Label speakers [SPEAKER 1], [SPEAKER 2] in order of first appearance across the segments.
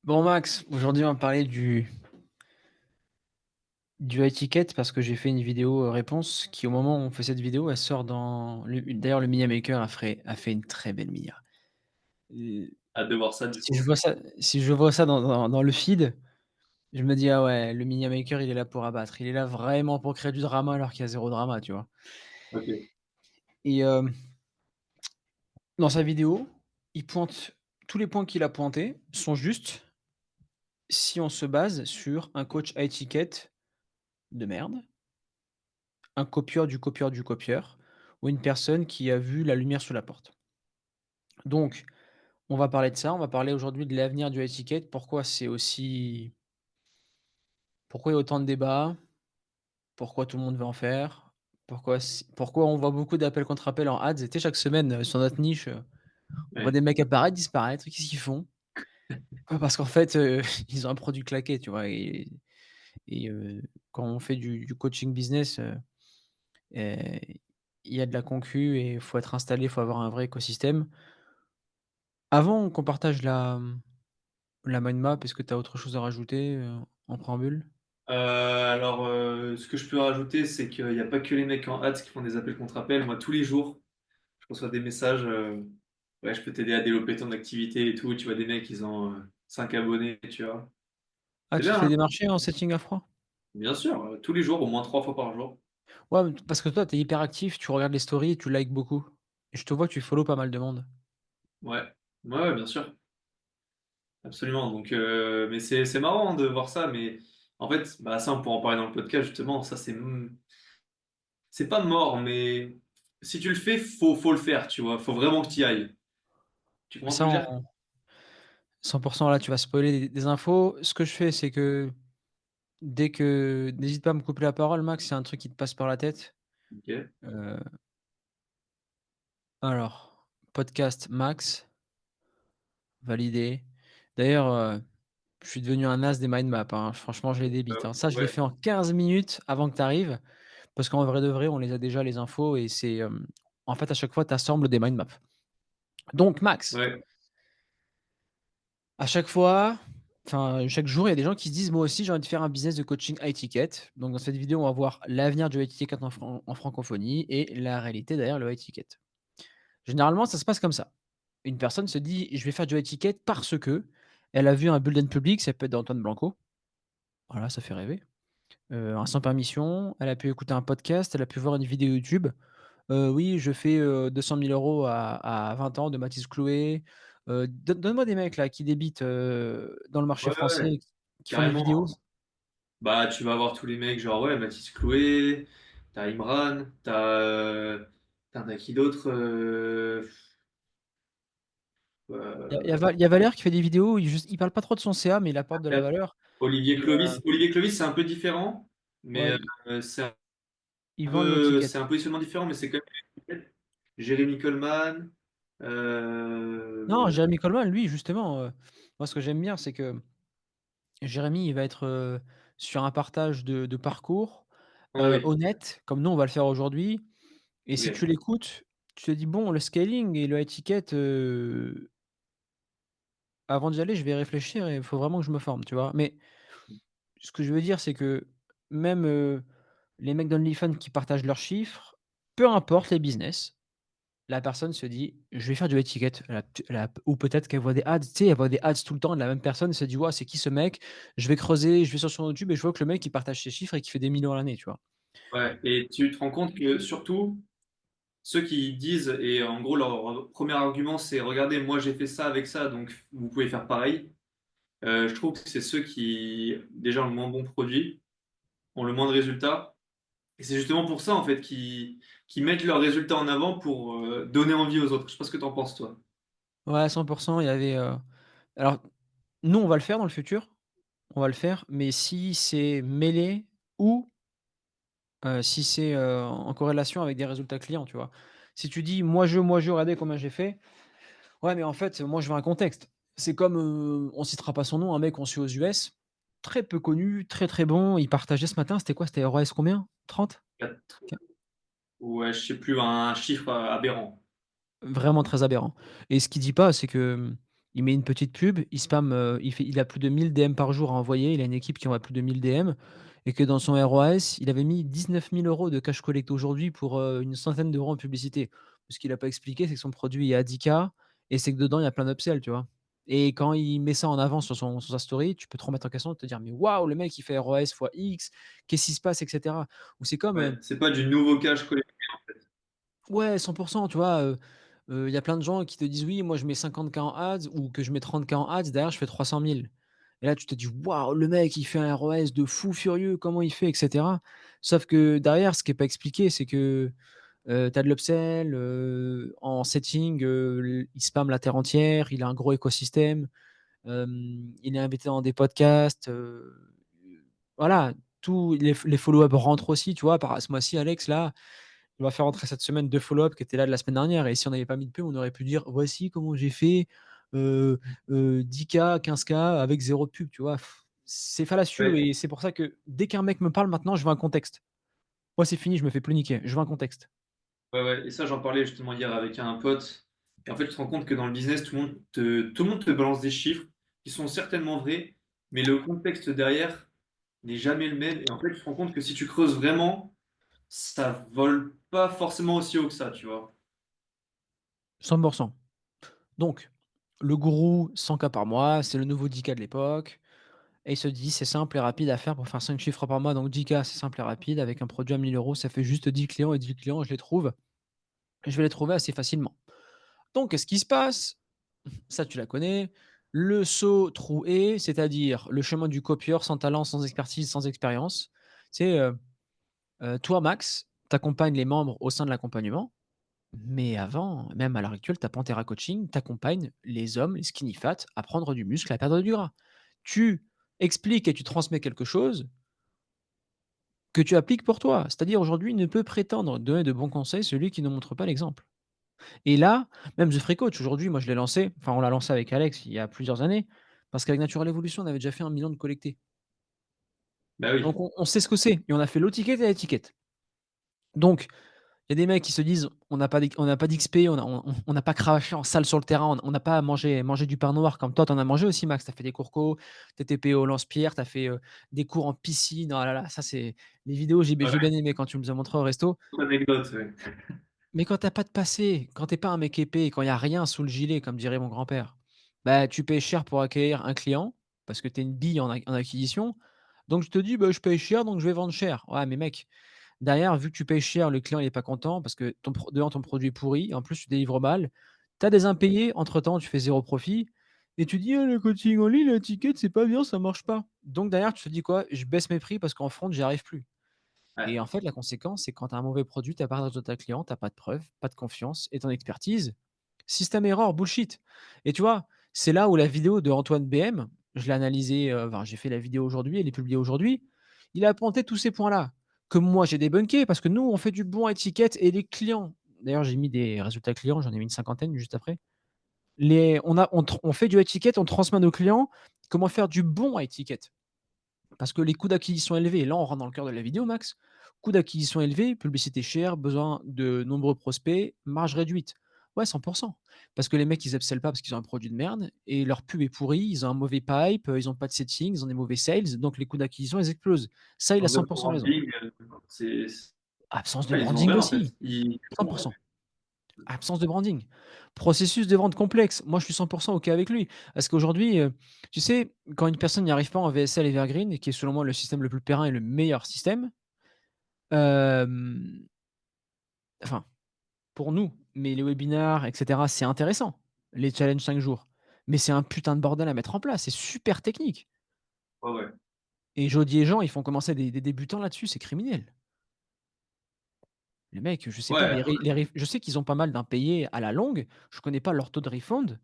[SPEAKER 1] Bon Max, aujourd'hui on va parler du étiquette parce que j'ai fait une vidéo, réponse qui au moment où on fait cette vidéo, elle sort dans d'ailleurs le Media Maker a fait une très belle Mia. Heu,
[SPEAKER 2] Hâte de voir ça du
[SPEAKER 1] si je
[SPEAKER 2] coup.
[SPEAKER 1] vois ça si je vois ça dans le feed, je me dis: «Ah ouais, le Media Maker il est là pour abattre». Il est là vraiment pour créer du drama alors qu'il y a zéro drama, tu vois?
[SPEAKER 2] OK.
[SPEAKER 1] Et dans sa vidéo, il pointe tous les points qu'il a pointés sont justes si on se base sur un coach à étiquette de merde, un copieur du copieur du copieur ou une personne qui a vu la lumière sous la porte. Donc, on va parler de ça, on va parler aujourd'hui de l'avenir du high ticket, pourquoi il y a autant de débats, pourquoi tout le monde veut en faire, pourquoi on voit beaucoup d'appels contre appels en ads. Et tu sais, chaque semaine, sur notre niche, on voit
[SPEAKER 2] Ouais.
[SPEAKER 1] des mecs apparaître, disparaître. Qu'est-ce qu'ils font? Parce qu'en fait, ils ont un produit claqué, tu vois? Et quand on fait du coaching business, il y a de la concu et il faut être installé, il faut avoir un vrai écosystème. Avant qu'on partage la mind map, est-ce que tu as autre chose à rajouter, en préambule?
[SPEAKER 2] Ce que je peux rajouter, c'est qu'il y a pas que les mecs en ads qui font des appels contre appels. Moi, tous les jours, je reçois des messages, ouais, je peux t'aider à développer ton activité et tout. Tu vois des mecs, ils ont, 5 abonnés, tu vois?
[SPEAKER 1] Ah,
[SPEAKER 2] C'est
[SPEAKER 1] tu te
[SPEAKER 2] bien,
[SPEAKER 1] fais
[SPEAKER 2] hein?
[SPEAKER 1] démarcher en setting à froid?
[SPEAKER 2] Bien sûr, tous les jours, au moins 3 fois par jour.
[SPEAKER 1] Ouais, mais parce que toi, tu es hyper actif, tu regardes les stories et tu likes beaucoup. Et je te vois, tu follow pas mal de monde.
[SPEAKER 2] Ouais. Ouais, ouais, bien sûr, absolument. Donc mais c'est marrant de voir ça, mais en fait, bah, ça, on pourra en parler dans le podcast justement. Ça, c'est pas mort, mais si tu le fais, faut le faire, tu vois? Faut vraiment que tu y ailles. Tu
[SPEAKER 1] Mais
[SPEAKER 2] comprends ce
[SPEAKER 1] ça,
[SPEAKER 2] que je veux dire?
[SPEAKER 1] en 100 là, tu vas spoiler des infos. Ce que je fais, c'est que dès que n'hésite pas à me couper la parole, Max, c'est un truc qui te passe par la tête.
[SPEAKER 2] OK.
[SPEAKER 1] Heu, alors, podcast Max, validé. D'ailleurs, je suis devenu un as des mind maps, hein. Franchement, je les débite, hein. Ça, je l'ai
[SPEAKER 2] Ouais,
[SPEAKER 1] fait en 15 minutes avant que tu arrives. Parce qu'en vrai de vrai, on les a déjà les infos et en fait, à chaque fois, tu assembles des mind maps. Donc Max,
[SPEAKER 2] ouais,
[SPEAKER 1] à chaque fois, enfin, chaque jour, il y a des gens qui se disent: «Moi aussi, j'ai envie de faire un business de coaching high ticket». Donc dans cette vidéo, on va voir l'avenir du high ticket en francophonie et la réalité derrière le high ticket. Généralement, ça se passe comme ça. Une personne se dit: «Je vais faire du high ticket parce que» elle a vu un bulletin public, ça peut être d'Antoine Blanco, voilà, ça fait rêver. Un sans permission, elle a pu écouter un podcast, elle a pu voir une vidéo YouTube. Oui, je fais, 200 000 € à 20 ans de Mathis Chloé. Donne-moi des mecs là qui débitent, dans le marché
[SPEAKER 2] ouais, ouais,
[SPEAKER 1] français, qui font des
[SPEAKER 2] carrément.
[SPEAKER 1] vidéos.
[SPEAKER 2] Bah, tu vas voir tous les mecs, genre, ouais, Mathis Chloé, t'as Imran, tu qui d'autre?
[SPEAKER 1] Il y a Valère qui fait des vidéos où il parle pas trop de son CA, mais il apporte de la valeur.
[SPEAKER 2] Olivier
[SPEAKER 1] Et
[SPEAKER 2] Clovis. Olivier Clovis, c'est un peu différent, mais
[SPEAKER 1] ouais,
[SPEAKER 2] c'est
[SPEAKER 1] ils vendent l'étiquette.
[SPEAKER 2] c'est un positionnement différent, mais c'est quand même Jérémy Coleman,
[SPEAKER 1] Non,
[SPEAKER 2] heu,
[SPEAKER 1] Jérémy Coleman, lui, justement, moi ce que j'aime bien, c'est que Jérémy, il va être, sur un partage de parcours,
[SPEAKER 2] oui,
[SPEAKER 1] honnête, comme nous on va le faire aujourd'hui. Et si tu
[SPEAKER 2] OK.
[SPEAKER 1] l'écoutes, tu te dis: «Bon, le scaling et le étiquette, avant d'y aller, je vais réfléchir et il faut vraiment que je me forme», tu vois? Mais ce que je veux dire, c'est que même, les mecs d'OnlyFans qui partagent leurs chiffres, peu importe les business, la personne se dit: «Je vais faire du étiquette». Elle a ou peut-être qu'elle voit des ads, tu sais, elle voit des ads tout le temps de la même personne, elle se dit: «Waouh, c'est qui ce mec?» Je vais creuser, je vais sur son YouTube et je vois que le mec, il partage ses chiffres et qu'il fait des millions à l'année, tu vois?
[SPEAKER 2] Ouais, et tu te rends compte que surtout, ceux qui disent et en gros leur premier argument c'est: «Regardez, moi j'ai fait ça avec ça, donc vous pouvez faire pareil». Je trouve que c'est ceux qui déjà ont le moins bon produit, ont le moins de résultats, et c'est justement pour ça en fait qu'ils mettent leurs résultats en avant pour, donner envie aux autres. Je sais pas ce que tu en penses toi?
[SPEAKER 1] Ouais, 100. Il y avait, alors nous, on va le faire dans le futur, on va le faire, mais si c'est mêlé ou si c'est, en corrélation avec des résultats clients, tu vois? Si tu dis: moi je, regardez combien j'ai fait». Ouais, mais en fait, moi je veux un contexte. C'est comme, on citera pas son nom, un mec qu'on suit aux US, très peu connu, très, très bon. Il partageait ce matin, c'était quoi? C'était ROAS combien? 30.
[SPEAKER 2] 4,
[SPEAKER 1] Qu
[SPEAKER 2] ouais, je sais plus, un chiffre, aberrant.
[SPEAKER 1] Vraiment très aberrant. Et ce qu'il dit pas, c'est que, Il met une petite pub, il spam, il a plus de 1000 DM par jour à envoyer, il a une équipe qui envoie plus de 1000 DM et que dans son ROAS, il avait mis 19 000 € de cash collecté aujourd'hui pour, une centaine d'euros en publicité. Ce qu'il a pas expliqué, c'est que son produit est à 10 K et c'est que dedans, il y a plein d'upsells, tu vois? Et quand il met ça en avant sur sa story, tu peux te remettre en question et te dire: «Mais waouh, le mec, il fait ROAS fois X, qu'est-ce qui se passe?» et cetera. Ou c'est comme,
[SPEAKER 2] Ouais, c'est pas du nouveau cash collecté, en fait.
[SPEAKER 1] ouais, 100, tu vois? Il y a plein de gens qui te disent: «Oui, moi je mets 50 K en ads» ou que je mets 30 K en ads, derrière je fais 300 000. Et là tu te dis: «Waouh, le mec il fait un ROAS de fou furieux, comment il fait?» et cetera. Sauf que derrière, ce qui est pas expliqué, c'est que, tu as de l'upsell, en setting, l il spam la terre entière, il a un gros écosystème, il est invité dans des podcasts, voilà, tous les follow-up rentrent aussi, tu vois? Par ce mois-ci, Alex là, on va faire rentrer cette semaine 2 follow-up qui étaient là de la semaine dernière et si on n'avait pas mis de pub, on aurait pu dire: «Voici comment j'ai fait, heu 10 K, 15 K avec zéro de pub», tu vois? C'est fallacieux
[SPEAKER 2] Ouais,
[SPEAKER 1] et c'est pour ça que dès qu'un mec me parle maintenant, je veux un contexte. Moi, c'est fini, je me fais plus niquer, je veux un contexte.
[SPEAKER 2] ouais, ouais, et ça, j'en parlais justement hier avec un pote. Et en fait, tu te rends compte que dans le business, tout le monde te balance des chiffres qui sont certainement vrais, mais le contexte derrière n'est jamais le même. Et en fait, tu te rends compte que si tu creuses vraiment, ça vole pas forcément aussi haut que ça, tu vois.
[SPEAKER 1] 100. Donc, le gourou, 100 K par mois, c'est le nouveau 10 K de l'époque et il se dit: «C'est simple et rapide à faire pour faire 5 chiffres par mois, donc 10 K, c'est simple et rapide avec un produit à 1 000 €, ça fait juste 10 clients et 10 clients, je vais les trouver assez facilement». Donc qu'est-ce qui se passe? Ça, tu la connais. Le saut troué, c'est-à-dire le chemin du copieur sans talent, sans expertise, sans expérience. C'est, toi, Max, tu accompagnes les membres au sein de l'accompagnement, mais avant, même à l'heure actuelle, ta Pantera Coaching, tu accompagnes les hommes, les skinny fat, à prendre du muscle, à perdre du gras. Tu expliques et tu transmets quelque chose que tu appliques pour toi. C'est-à-dire aujourd'hui, ne peut prétendre donner de bons conseils celui qui ne montre pas l'exemple. Et là, même The Free Coach, aujourd'hui, moi je l'ai lancé, enfin on l'a lancé avec Alex il y a plusieurs années, parce qu'avec Natural Evolution, on avait déjà fait 1 million de collectés.
[SPEAKER 2] Bah oui.
[SPEAKER 1] Donc on sait ce que c'est et on a fait low-ticket et high-ticket. Donc il y a des mecs qui se disent: «On n'a pas d'XP, on n'a pas craché en salle sur le terrain, on n'a pas mangé du pain noir», comme toi tu en as mangé aussi Max, tu as fait des cours co, tu étais payé au lance-pierre, tu as fait, des cours en piscine. Oh là là, ça c'est les vidéos, j'ai
[SPEAKER 2] Ouais,
[SPEAKER 1] bien aimé quand tu me les as montrées au resto.
[SPEAKER 2] autre anecdote, ouais.
[SPEAKER 1] Mais quand tu as pas de passé, quand tu es pas un mec épais, quand il y a rien sous le gilet, comme dirait mon grand-père, bah, tu payes cher pour accueillir un client, parce que tu es une bille en acquisition. Donc je te dis: «Bah, je paye cher, donc je vais vendre cher». Ouais, mais mec, derrière, vu que tu payes cher, le client il est pas content parce que ton produit est pourri, en plus tu délivres mal. Tu as des impayés, entre-temps tu fais zéro profit et tu dis: «Ah, le coaching en ligne, la ticket, c'est pas bien, ça marche pas». Donc derrière, tu te dis quoi? Je baisse mes prix parce qu'en front, j'y arrive plus. Et
[SPEAKER 2] Ouais.
[SPEAKER 1] en fait, la conséquence, c'est quand tu as un mauvais produit, tu as pas de résultat client, tu as pas de preuves, pas de confiance et ton expertise, système error, bullshit. Et tu vois, c'est là où la vidéo de Antoine BM, je l'ai analysée, enfin, j'ai fait la vidéo aujourd'hui, elle est publiée aujourd'hui. Il a pointé tous ces points-là, que moi j'ai débunké parce que nous, on fait du bon à étiquette et les clients d'ailleurs, j'ai mis des résultats clients, j'en ai mis une cinquantaine juste après. On fait du étiquette, on transmet à nos clients comment faire du bon à étiquette. Parce que les coûts d'acquisition élevés, et là on rentre dans le cœur de la vidéo Max, coûts d'acquisition élevés, publicité chère, besoin de nombreux prospects, marge réduite. Ouais, 100. Parce que les mecs ils upsellent pas parce qu'ils ont un produit de merde et leur pub est pourrie, ils ont un mauvais pipe, ils ont pas de setting, ils ont des mauvais sales, donc les coûts d'acquisition ils explosent. Ça, il a
[SPEAKER 2] Manque de
[SPEAKER 1] 100 raison.
[SPEAKER 2] branding, c'est
[SPEAKER 1] Absence de
[SPEAKER 2] ouais, ils ont
[SPEAKER 1] branding
[SPEAKER 2] rien, en fait.
[SPEAKER 1] aussi,
[SPEAKER 2] Ils
[SPEAKER 1] 100. Absence de branding. Processus de vente complexe. Moi, je suis 100 OK avec lui. Parce qu'aujourd'hui, tu sais, quand une personne n'y arrive pas en VSL Evergreen, qui est selon moi le système le plus périn et le meilleur système, hem, enfin, pour nous, mais les webinars et cetera, c'est intéressant, les challenges 5 jours. Mais c'est un putain de bordel à mettre en place, c'est super technique
[SPEAKER 2] ouais, ouais.
[SPEAKER 1] et Jody et Jean, ils font commencer des débutants là-dessus, c'est criminel. Les mecs, je sais pas,
[SPEAKER 2] Ouais,
[SPEAKER 1] je sais qu'ils ont pas mal d'impayés à la longue, je connais pas leur taux de refund.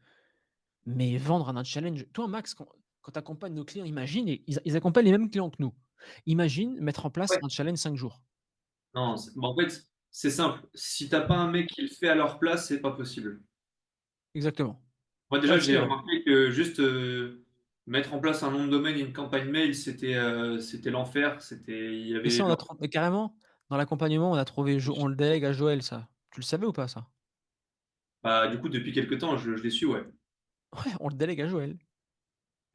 [SPEAKER 1] Mais vendre un challenge toi Max, quand tu accompagnes nos clients, imagine et ils accompagnent les mêmes clients que nous. Imagine mettre en place
[SPEAKER 2] ouais.
[SPEAKER 1] un challenge 5 jours.
[SPEAKER 2] Non, bah, en fait, c'est simple. Si t'as pas un mec qui le fait à leur place, c'est pas possible.
[SPEAKER 1] Exactement.
[SPEAKER 2] Moi,
[SPEAKER 1] Ouais,
[SPEAKER 2] déjà,
[SPEAKER 1] tu sais,
[SPEAKER 2] j'ai remarqué que juste mettre en place un nom de domaine et une campagne mail, c'était l'enfer. Il y
[SPEAKER 1] mais
[SPEAKER 2] avait
[SPEAKER 1] ça on a
[SPEAKER 2] genre,
[SPEAKER 1] tro mais carrément, dans l'accompagnement, on a trouvé Jo on le délègue à Joël ça. Tu le savais ou pas ça?
[SPEAKER 2] bah, du coup, depuis quelques temps, je l'ai su, ouais.
[SPEAKER 1] Ouais, on le délègue à Joël.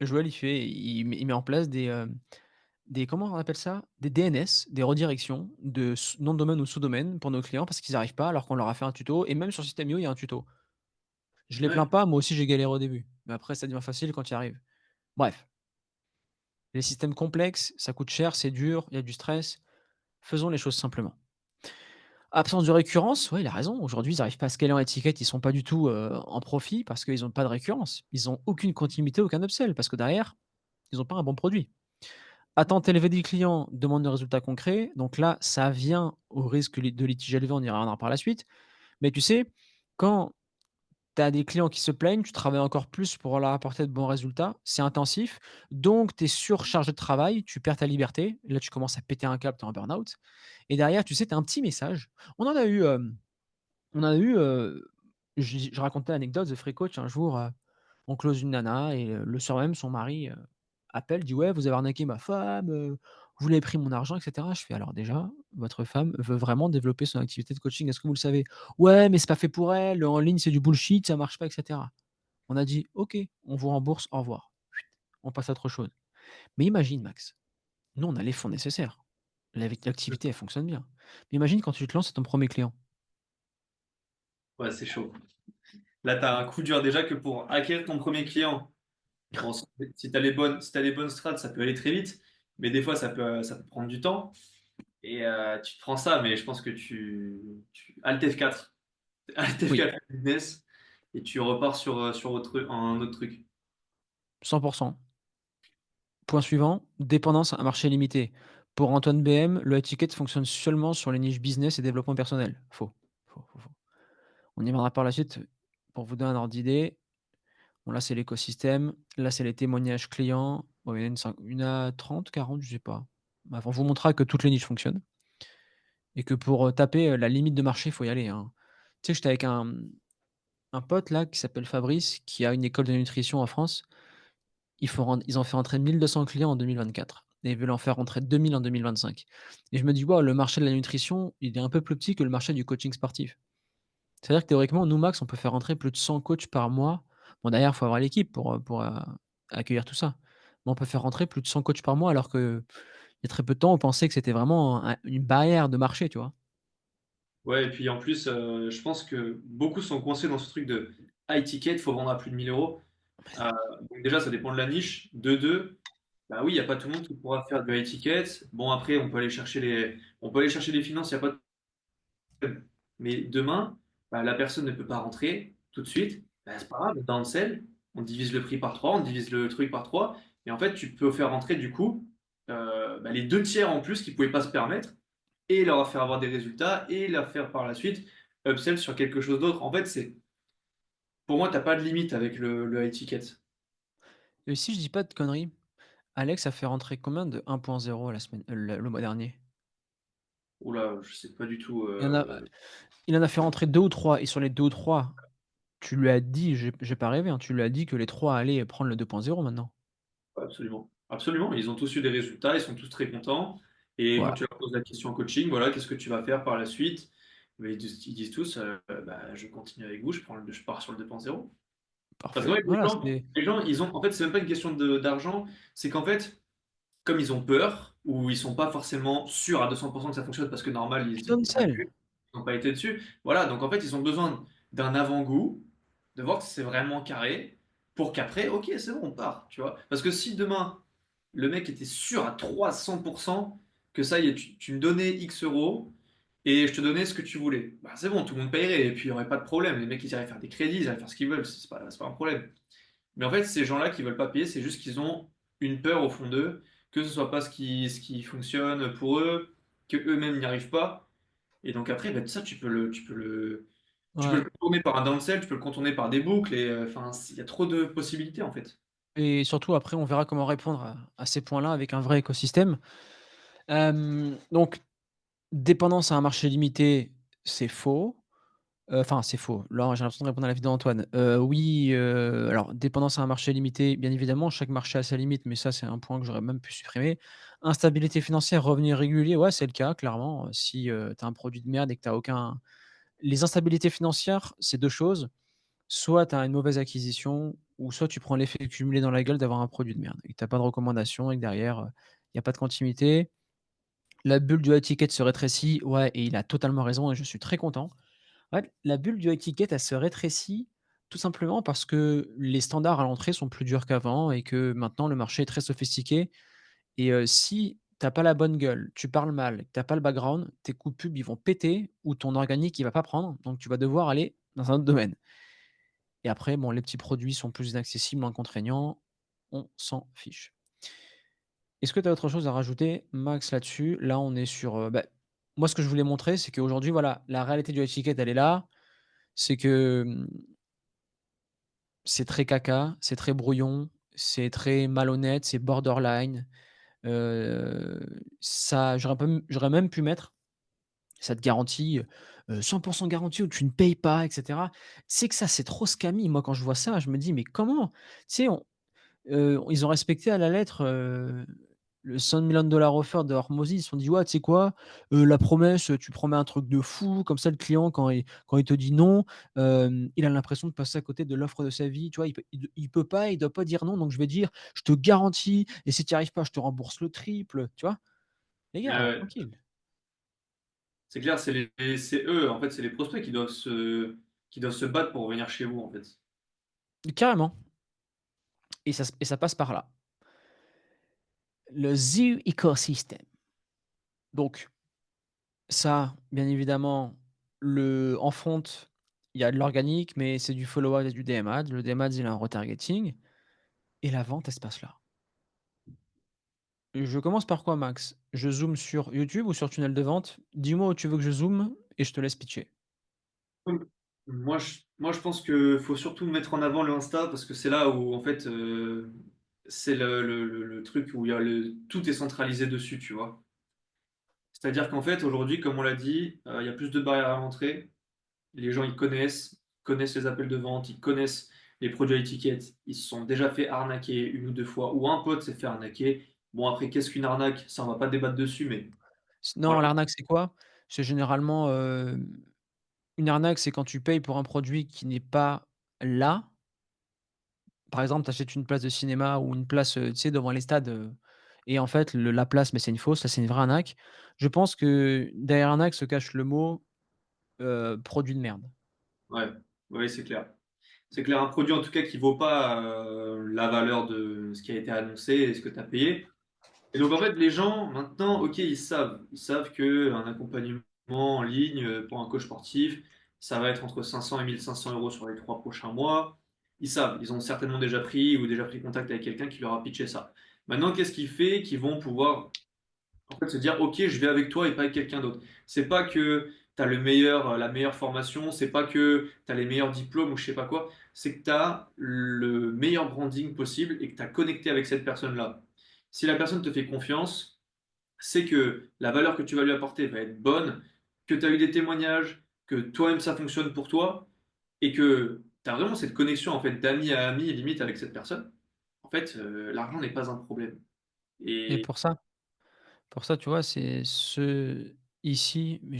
[SPEAKER 1] Joël, il met en place des comment on appelle ça? Des DNS, des redirections de nom de domaine ou sous-domaine pour nos clients parce qu'ils arrivent pas alors qu'on leur a fait un tuto et même sur System.io, il y a un tuto. Je les plains
[SPEAKER 2] Ouais.
[SPEAKER 1] pas, moi aussi j'ai galéré au début, mais après ça devient facile quand tu y arrives. Bref, les systèmes complexes, ça coûte cher, c'est dur, il y a du stress. Faisons les choses simplement. Absence de récurrence, ouais, il a raison. Aujourd'hui, ils arrivent pas à scaler en étiquette, ils sont pas du tout, en profit parce qu'ils ont pas de récurrence. Ils ont aucune continuité, aucun upsell parce que derrière, ils ont pas un bon produit. Attente élevée du client, demande de résultats concrets. Donc là, ça vient au risque de litige élevé, on y reviendra par la suite. Mais tu sais, quand tu as des clients qui se plaignent, tu travailles encore plus pour leur apporter de bons résultats. C'est intensif, donc tu es surchargé de travail, tu perds ta liberté. Là, tu commences à péter un câble, tu es en burn-out. Et derrière, tu sais, tu as un petit message. On en a eu, on en a eu, je racontais l'anecdote, The Free Coach, un jour, on close une nana et le soir même, son mari, appelle, dit: «Ouais, vous avez arnaqué ma femme, vous lui avez pris mon argent» et cetera. Je fais: «Alors déjà, votre femme veut vraiment développer son activité de coaching, est-ce que vous le savez?» «Ouais, mais c'est pas fait pour elle, en ligne, c'est du bullshit, ça marche pas» et cetera. On a dit: «OK, on vous rembourse, au revoir». On passe à autre chose. Mais imagine Max, nous on a les fonds nécessaires. L'activité, elle fonctionne bien. Mais imagine quand tu te lances, c'est ton premier client.
[SPEAKER 2] Ouais, c'est chaud. Là, tu as un coup dur déjà que pour acquérir ton premier client. Bon, si tu as les bonnes strats, ça peut aller très vite, mais des fois, ça peut prendre du temps. Et tu te prends ça, mais je pense que Alt F4, Alt
[SPEAKER 1] Oui,
[SPEAKER 2] F4 business, et tu repars sur un autre truc.
[SPEAKER 1] 100. Point suivant, dépendance à un marché limité. Pour Antoine BM, le étiquette fonctionne seulement sur les niches business et développement personnel. Faux. Faux, faux, faux. On y reviendra par la suite. Pour vous donner un ordre d'idée, bon là c'est l'écosystème, là c'est les témoignages clients. Bon, il y en a une à 30, 40, je sais pas. Bref, on vous montrera que toutes les niches fonctionnent et que pour taper la limite de marché, il faut y aller, hein. Tu sais, j'étais avec un pote là qui s'appelle Fabrice, qui a une école de nutrition en France. Ils ont fait rentrer 1 200 clients en 2024 et ils veulent en faire rentrer 2 000 en 2025 et je me dis: «Waouh, le marché de la nutrition, il est un peu plus petit que le marché du coaching sportif». C'est-à-dire que théoriquement, nous, Max, on peut faire rentrer plus de 100 coachs par mois. Bon, derrière, il faut avoir l'équipe pour accueillir tout ça. Mais on peut faire rentrer plus de 100 coachs par mois alors qu'il y a très peu de temps, on pensait que c'était vraiment une barrière de marché, tu vois?
[SPEAKER 2] Ouais, et puis en plus, je pense que beaucoup sont coincés dans ce truc de high ticket, il faut vendre à plus de 1 000 euros. Euh, donc déjà, ça dépend de la niche. De deux, bah oui, il n'y a pas tout le monde qui pourra faire du high ticket. Bon, après, on peut aller chercher les finances, il n'y a pas de problème. Mais demain, bah, la personne ne peut pas rentrer tout de suite. Bah, c'est pas grave, downsell, on divise le prix par 3, on divise le truc par 3. Et en fait, tu peux faire rentrer du coup bah, les deux tiers en plus qui ne pouvaient pas se permettre et leur faire avoir des résultats et leur faire par la suite upsell sur quelque chose d'autre. En fait, pour moi, tu n'as pas de limite avec le high ticket.
[SPEAKER 1] Et si je dis pas de conneries, Alex a fait rentrer combien de 1.0 le mois dernier?
[SPEAKER 2] Oula, je sais pas du tout.
[SPEAKER 1] Il en a il en a fait rentrer 2 ou 3 et sur les 2 ou 3, tu lui as dit, j'ai pas rêvé, hein, tu lui as dit que les 3 allaient prendre le 2.0 maintenant?
[SPEAKER 2] Absolument. Absolument. Ils ont tous eu des résultats, ils sont tous très contents. Et quand
[SPEAKER 1] Ouais,
[SPEAKER 2] tu leur poses la question en coaching, voilà, qu'est-ce que tu vas faire par la suite? Mais ils disent tous, bah, je continue avec vous, je pars sur le 2.0. Parce qu'en
[SPEAKER 1] parfait.
[SPEAKER 2] fait,
[SPEAKER 1] Voilà, c'est
[SPEAKER 2] les gens, en fait, c'est même pas une question d'argent, c'est qu'en fait, comme ils ont peur, ou ils sont pas forcément sûrs à 200% que ça fonctionne, parce que normal,
[SPEAKER 1] du
[SPEAKER 2] ils n'ont pas
[SPEAKER 1] downsell.
[SPEAKER 2] vu, ils n'ont pas été dessus. Voilà, donc en fait, ils ont besoin d'un avant-goût, de voir que c'est vraiment carré, pour qu'après, ok, c'est bon, on part, tu vois. Parce que si demain, le mec était sûr à 300% que ça y est, tu me donnais X euros, et je te donnais ce que tu voulais, bah c'est bon, tout le monde paierait, et puis il n'y aurait pas de problème. Les mecs, ils iraient faire des crédits, ils iraient faire ce qu'ils veulent, c'est pas un problème. Mais en fait, ces gens-là qui veulent pas payer, c'est juste qu'ils ont une peur au fond d'eux, que ce soit pas ce qui fonctionne pour eux, que eux-mêmes n'y arrivent pas. Et donc après, bah, ça, tu peux le
[SPEAKER 1] Ouais
[SPEAKER 2] contourner par un downsell, tu peux le contourner par des boucles, et enfin, il y a trop de possibilités en fait.
[SPEAKER 1] et surtout après on verra comment répondre à ces points-là avec un vrai écosystème. Donc dépendance à un marché limité, c'est faux. Enfin, c'est faux. Là, j'ai l'impression de répondre à la vidéo d'Antoine. Oui, alors dépendance à un marché limité, bien évidemment, chaque marché a sa limite, mais ça, c'est un point que j'aurais même pu supprimer. Instabilité financière, revenus irréguliers, ouais, c'est le cas, clairement. Si, tu as un produit de merde et que tu as aucun les instabilités financières, c'est 2 choses. soit tu as une mauvaise acquisition ou soit tu prends l'effet cumulé dans la gueule d'avoir un produit de merde et que tu as pas de recommandation et que derrière, il y a pas de continuité. La bulle du high ticket se rétrécit, ouais et il a totalement raison et je suis très content. En fait, la bulle du high ticket, elle se rétrécit tout simplement parce que les standards à l'entrée sont plus durs qu'avant et que maintenant le marché est très sophistiqué et si tu as pas la bonne gueule, tu parles mal, que tu as pas le background, tes coups de pub, ils vont péter ou ton organique, il va pas prendre, donc tu vas devoir aller dans un autre domaine et après, bon, les petits produits sont plus inaccessibles, moins contraignants, on s'en fiche. Est-ce que tu as autre chose à rajouter, Max, là-dessus? Là, on est sur, moi, ce que je voulais montrer, c'est qu'aujourd'hui, voilà, la réalité du high ticket, elle est là. C'est que, c'est très caca, c'est très brouillon, c'est très malhonnête, c'est borderline. Ça j'aurais même pu mettre cette garantie, 100 garantie où tu ne payes pas et cetera. C'est que ça, c'est trop scammy. Moi, quand je vois ça, je me dis: «Mais comment?» Tu sais, ils ont respecté à la lettre, le $100 offer de Hormozy. Ils se sont dit: «Ouais, tu sais quoi? La promesse, tu promets un truc de fou, comme ça le client quand il te dit non, il a l'impression de passer à côté de l'offre de sa vie». Tu vois? Il peut pas, il doit pas dire non, donc je vais dire: «Je te garantis et si tu y arrives pas, je te rembourse le triple». Tu vois? Les
[SPEAKER 2] Ouais,
[SPEAKER 1] gars,
[SPEAKER 2] ouais.
[SPEAKER 1] tranquille.
[SPEAKER 2] C'est clair, c'est eux, en fait, c'est les prospects qui doivent se battre pour venir chez vous, en fait.
[SPEAKER 1] Carrément et ça passe par là. Le Zoo Ecosystem. Donc ça, bien évidemment, en front, il y a de l'organique, mais c'est du follow ad et du DM ad. Le DM ads, il a un retargeting et la vente, elle se passe là. Je commence par quoi, Max? Je zoome sur YouTube ou sur tunnel de vente? Dis-moi où tu veux que je zoome et je te laisse pitcher.
[SPEAKER 2] Mmh. Moi, je pense que faut surtout mettre en avant le Insta parce que c'est là où, en fait, c'est le truc où il y a tout est centralisé dessus, tu vois? C'est-à-dire qu'en fait, aujourd'hui, comme on l'a dit, il y a plus de barrières à l'entrée. Les gens, connaissent les appels de vente, ils connaissent les produits à étiquette. Ils se sont déjà fait arnaquer une ou 2 fois ou un pote s'est fait arnaquer. Bon, après, qu'est-ce qu'une arnaque? Ça, on va pas débattre dessus, mais
[SPEAKER 1] Non,
[SPEAKER 2] voilà.
[SPEAKER 1] l'arnaque, c'est quoi? C'est généralement, une arnaque, c'est quand tu payes pour un produit qui n'est pas là. Par exemple, tu achètes une place de cinéma ou une place, tu sais, devant les stades, et en fait, la place, mais c'est une fausse, ça, c'est une vraie arnaque. Je pense que derrière arnaque se cache le mot, produit de merde.
[SPEAKER 2] Ouais, oui, c'est clair. C'est clair, un produit en tout cas qui vaut pas la valeur de ce qui a été annoncé et ce que tu as payé. Et donc en fait, les gens maintenant, ok, ils savent que un accompagnement en ligne pour un coach sportif, ça va être entre 500 et 1 500 € sur les 3 prochains mois. Ils savent, ils ont certainement déjà pris ou déjà pris contact avec quelqu'un qui leur a pitché ça. Maintenant, qu'est-ce qui fait qu'ils vont pouvoir en fait, se dire, OK, je vais avec toi et pas avec quelqu'un d'autre. C'est pas que tu as la meilleure formation, c'est pas que tu as les meilleurs diplômes ou je sais pas quoi, c'est que tu as le meilleur branding possible et que tu as connecté avec cette personne-là. Si la personne te fait confiance, c'est que la valeur que tu vas lui apporter va être bonne, que tu as eu des témoignages, que toi-même ça fonctionne pour toi et que tu as vraiment cette connexion en fait d'ami à ami limite avec cette personne. En fait, l'argent n'est pas un problème.
[SPEAKER 1] Et
[SPEAKER 2] Et
[SPEAKER 1] pour ça, tu vois, c'est ce ici, mais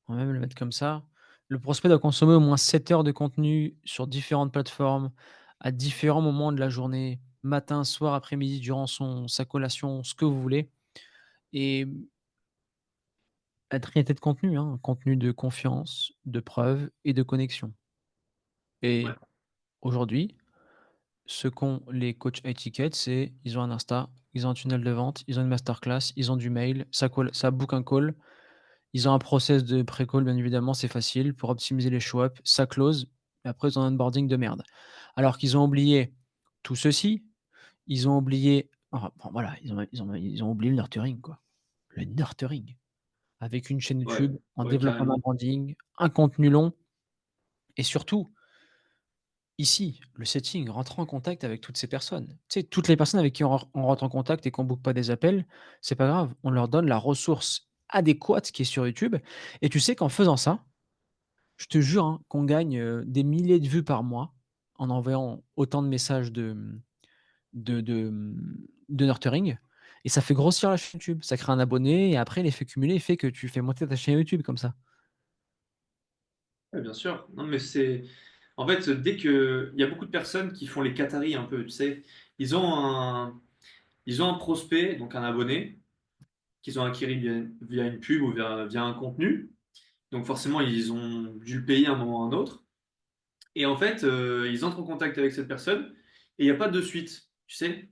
[SPEAKER 1] on va même le mettre comme ça. Le prospect doit consommer au moins 7 heures de contenu sur différentes plateformes, à différents moments de la journée, matin, soir, après-midi, durant sa collation, ce que vous voulez et la trinité de contenu, hein, contenu de confiance, de preuve et de connexion
[SPEAKER 2] ouais,
[SPEAKER 1] et aujourd'hui, ce qu'ont les coachs high ticket, c'est ils ont un Insta, ils ont un tunnel de vente, ils ont une masterclass, ils ont du mail, ça book un call. Ils ont un process de pré-call, bien évidemment, c'est facile pour optimiser les show up, ça close et après ils ont un onboarding de merde. Alors qu'ils ont oublié tout ceci, ils ont oublié bon voilà, ils ont oublié le nurturing quoi. Le nurturing avec une chaîne
[SPEAKER 2] ouais,
[SPEAKER 1] YouTube, un
[SPEAKER 2] ouais,
[SPEAKER 1] développement d'un
[SPEAKER 2] carrément.
[SPEAKER 1] branding, un contenu long et surtout, ici, le setting, rentrer en contact avec toutes ces personnes. Tu sais, toutes les personnes avec qui on rentre en contact et qu'on boucle pas des appels, c'est pas grave, on leur donne la ressource adéquate qui est sur YouTube et tu sais qu'en faisant ça, je te jure, hein, qu'on gagne, des milliers de vues par mois en envoyant autant de messages de nurturing et ça fait grossir la chaîne YouTube. Ça crée un abonné et après l'effet cumulé fait que tu fais monter ta chaîne YouTube comme ça.
[SPEAKER 2] Ouais, bien sûr. Non, mais c'est en fait, dès que il y a beaucoup de personnes qui font les Qataris un peu, tu sais, ils ont un ils ont un prospect, donc un abonné, qu'ils ont acquis via une pub ou via un contenu. Donc forcément, ils ont dû le payer à un moment ou à un autre. Et en fait, ils entrent en contact avec cette personne et il n'y a pas de suite, tu sais.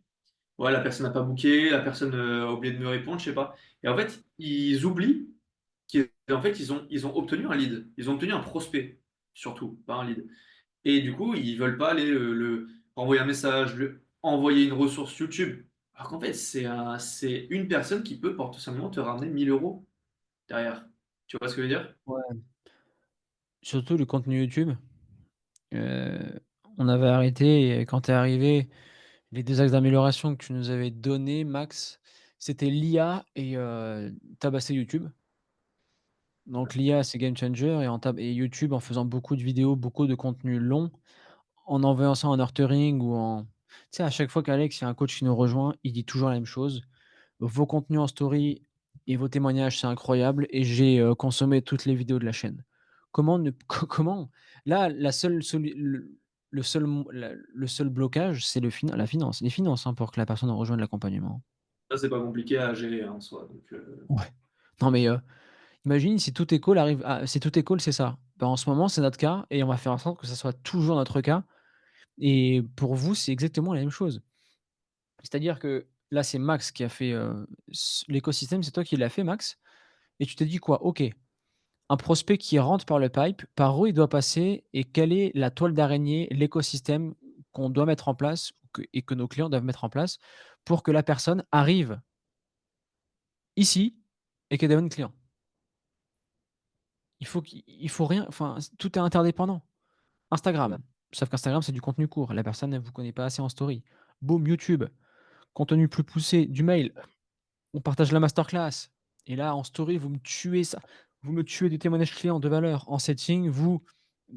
[SPEAKER 2] Ouais, la personne n'a pas booké, la personne a oublié de me répondre, je sais pas. Et en fait, ils oublient qu'en fait, ils ont obtenu un lead. Ils ont obtenu un prospect, surtout, pas un lead. Et du coup, ils veulent pas aller envoyer un message, envoyer une ressource YouTube. Alors qu'en fait, c'est une personne qui peut potentiellement te ramener 1 000 € derrière. Tu vois ce que je veux dire?
[SPEAKER 1] Ouais. Surtout le contenu YouTube, heu, on avait arrêté et quand tu es arrivé, les 2 axes d'amélioration que tu nous avais donnés Max, c'était l'IA et tabasser YouTube. Donc l'IA, c'est game changer et YouTube en faisant beaucoup de vidéos, beaucoup de contenus longs, en envoyant ça en nurturing ou en tu sais, à chaque fois qu'Alex, il y a un coach qui nous rejoint, il dit toujours la même chose: «Vos contenus en story et vos témoignages, c'est incroyable et j'ai, consommé toutes les vidéos de la chaîne». Comment ne comment là, la seule solu le seul blocage, c'est la finance, les finances, hein, pour que la personne rejoigne l'accompagnement.
[SPEAKER 2] Ça, c'est pas compliqué à gérer hein, en soi. Donc,
[SPEAKER 1] Ouais. Non mais, imagine si tout est arrive à si tout est c'est ça. Bah, en ce moment, c'est notre cas et on va faire en sorte que ça soit toujours notre cas et pour vous, c'est exactement la même chose. C'est-à-dire que là, c'est Max qui a fait, l'écosystème, c'est toi qui l'as fait Max et tu t'es dit quoi? OK, un prospect qui rentre par le pipe, par où il doit passer et quelle est la toile d'araignée, l'écosystème qu'on doit mettre en place que nos clients doivent mettre en place pour que la personne arrive ici et qu'elle devienne client? Il faut rien enfin, tout est interdépendant.
[SPEAKER 2] ouais.
[SPEAKER 1] Instagram, sauf qu'Instagram, c'est du contenu court. La personne, elle vous connaît pas assez en story. Boum, YouTube, contenu plus poussé, du mail, on partage la masterclass et là, en story, vous me tuez du témoignage client de valeur. En setting, vous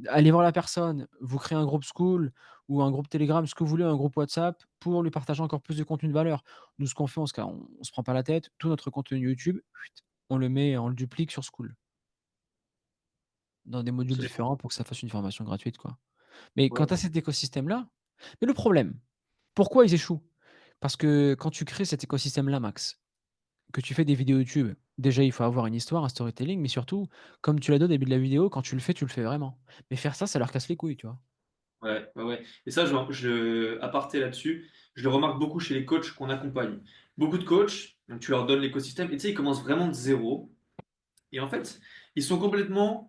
[SPEAKER 1] allez voir la personne, vous créez un groupe School ou un groupe Telegram, ce que vous voulez, un groupe WhatsApp pour lui partager encore plus de contenu de valeur. Nous, ce qu'on fait, on se prend pas la tête. Tout notre contenu YouTube, on le duplique sur School dans des modules
[SPEAKER 2] Absolument.
[SPEAKER 1] différents pour que ça fasse une formation gratuite, quoi. Mais quand
[SPEAKER 2] Ouais.
[SPEAKER 1] tu as cet écosystème-là mais le problème, pourquoi ils échouent? Parce que quand tu crées cet écosystème-là, Max, que tu fais des vidéos YouTube, déjà, il faut avoir une histoire, un storytelling, mais surtout, comme tu l'as dit au début de la vidéo, quand tu le fais vraiment. Mais faire ça leur casse les couilles, tu vois?
[SPEAKER 2] Ouais, ouais, ouais. Et ça, aparté là-dessus, je le remarque beaucoup chez les coachs qu'on accompagne. Beaucoup de coachs, donc tu leur donnes l'écosystème, et tu sais, ils commencent vraiment de zéro. Et en fait, ils sont complètement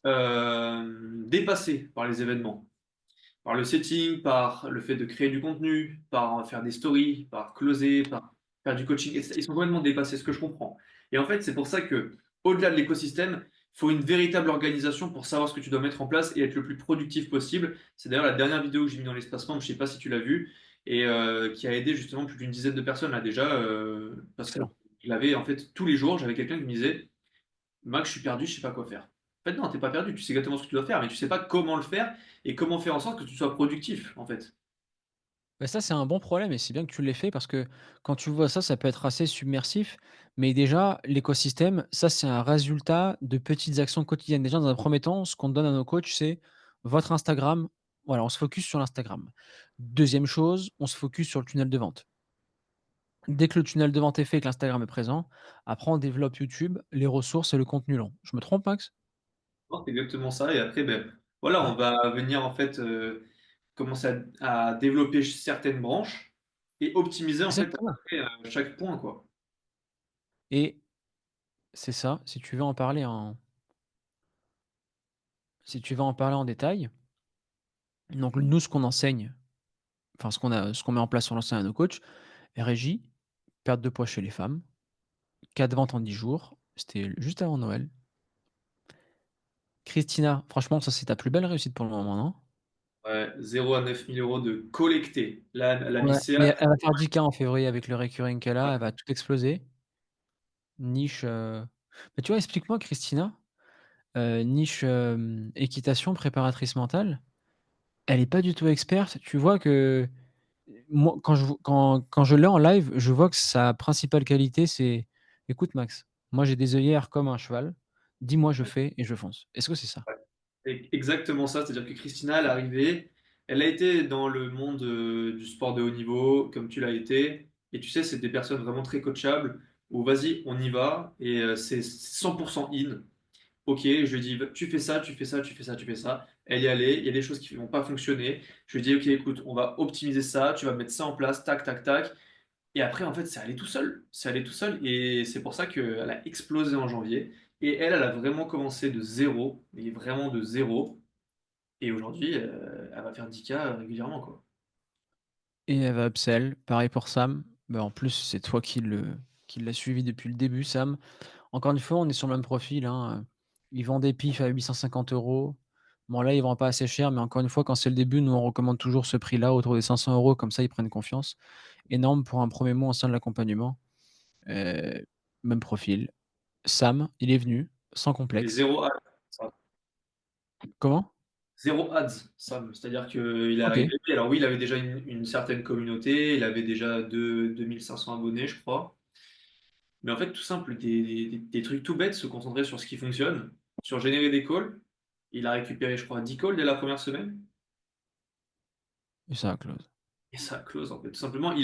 [SPEAKER 2] dépassés par les événements. Par le setting, par le fait de créer du contenu, par faire des stories, par closer, par faire du coaching. Ils sont complètement dépassés, ce que je comprends. Et en fait, c'est pour ça que, au-delà de l'écosystème, il faut une véritable organisation pour savoir ce que tu dois mettre en place et être le plus productif possible. C'est d'ailleurs la dernière vidéo que j'ai mis dans l'espace membre, je ne sais pas si tu l'as vue, et qui a aidé justement plus d'une dizaine de personnes là déjà, parce que
[SPEAKER 1] Excellent.
[SPEAKER 2] je l'avais en fait tous les jours, j'avais quelqu'un qui me disait Max, je suis perdu, je sais pas quoi faire. En fait, non, t'es pas perdu, tu sais exactement ce que tu dois faire, mais tu sais pas comment le faire et comment faire en sorte que tu sois productif, en fait.
[SPEAKER 1] Bah, ça, c'est un bon problème et c'est bien que tu l'aies fait parce que quand tu vois ça, ça peut être assez submersif. Mais déjà, l'écosystème, ça, c'est un résultat de petites actions quotidiennes. Déjà, dans un premier temps, ce qu'on donne à nos coachs, c'est votre Instagram. Voilà, on se focus sur l'Instagram. Deuxième chose, on se focus sur le tunnel de vente. Dès que le tunnel de vente est fait et que l'Instagram est présent, après on développe YouTube, les ressources et le contenu long. Je me trompe, Max?
[SPEAKER 2] Non, c'est exactement ça. Et après, ben, voilà, on
[SPEAKER 1] Ouais.
[SPEAKER 2] va venir en fait commencer à développer certaines branches et optimiser en fait
[SPEAKER 1] Exactement.
[SPEAKER 2] après, chaque point, quoi.
[SPEAKER 1] Et c'est ça, si tu veux en parler en détail, donc nous, ce qu'on enseigne, enfin ce qu'on met en place sur l'enseigne à nos coachs, régie, perte de poids chez les femmes, 4 ventes en 10 jours, c'était juste avant Noël. Christina, franchement, ça c'est ta plus belle réussite pour le moment, non?
[SPEAKER 2] Ouais, 0 à 9 000 euros de collecté. Là, elle a mis
[SPEAKER 1] Ouais,
[SPEAKER 2] CA.
[SPEAKER 1] mais elle va faire 10 K en février avec le recurring qu'elle a, elle va tout exploser. Niche, bah, tu vois, explique-moi Christina, niche, équitation, préparatrice mentale, elle est pas du tout experte. Tu vois que moi, quand je l'ai en live, je vois que sa principale qualité, c'est: «Écoute Max, moi j'ai des œillères comme un cheval, dis-moi, je fais et je fonce». Est-ce que c'est ça?
[SPEAKER 2] Exactement ça, c'est-à-dire que Christina, elle est arrivée, elle a été dans le monde du sport de haut niveau, comme tu l'as été, et tu sais, c'est des personnes vraiment très coachables, où vas-y, on y va, et c'est 100% in. Ok, je lui dis, tu fais ça, tu fais ça, tu fais ça, tu fais ça. Elle y allait, il y a des choses qui ne vont pas fonctionner. Je lui dis, ok, écoute, on va optimiser ça, tu vas mettre ça en place, tac, tac, tac. Et après, en fait, c'est allé tout seul. C'est allé tout seul. Et c'est pour ça qu'elle a explosé en janvier. Et elle a vraiment commencé de zéro, mais vraiment de zéro. Et aujourd'hui, elle va faire 10K régulièrement, quoi.
[SPEAKER 1] Et elle va upsell, pareil pour Sam. Bah, en plus, c'est toi qui l'a suivi depuis le début, Sam. Encore une fois, on est sur le même profil, hein, ils vendent des pifs à 850 €. Bon là, ils vendent pas assez cher, mais encore une fois, quand c'est le début, nous, on recommande toujours ce prix-là, autour des 500 €, comme ça, ils prennent confiance. Énorme pour un premier mois en sein de l'accompagnement. Heu, Même profil. Sam, il est venu, sans
[SPEAKER 2] Et
[SPEAKER 1] complexe.
[SPEAKER 2] zéro ads, ça.
[SPEAKER 1] Comment?
[SPEAKER 2] Zéro ads, ça. C'est-à-dire qu'il est arrivé.
[SPEAKER 1] OK.
[SPEAKER 2] Alors oui, il avait déjà une certaine communauté. Il avait déjà 2500 abonnés, je crois. Mais en fait, tout simple, des trucs tout bêtes, se concentrer sur ce qui fonctionne, sur générer des calls. Il a récupéré, je crois, 10 calls dès la première semaine.
[SPEAKER 1] Et ça close.
[SPEAKER 2] Et ça close, en fait. Tout simplement,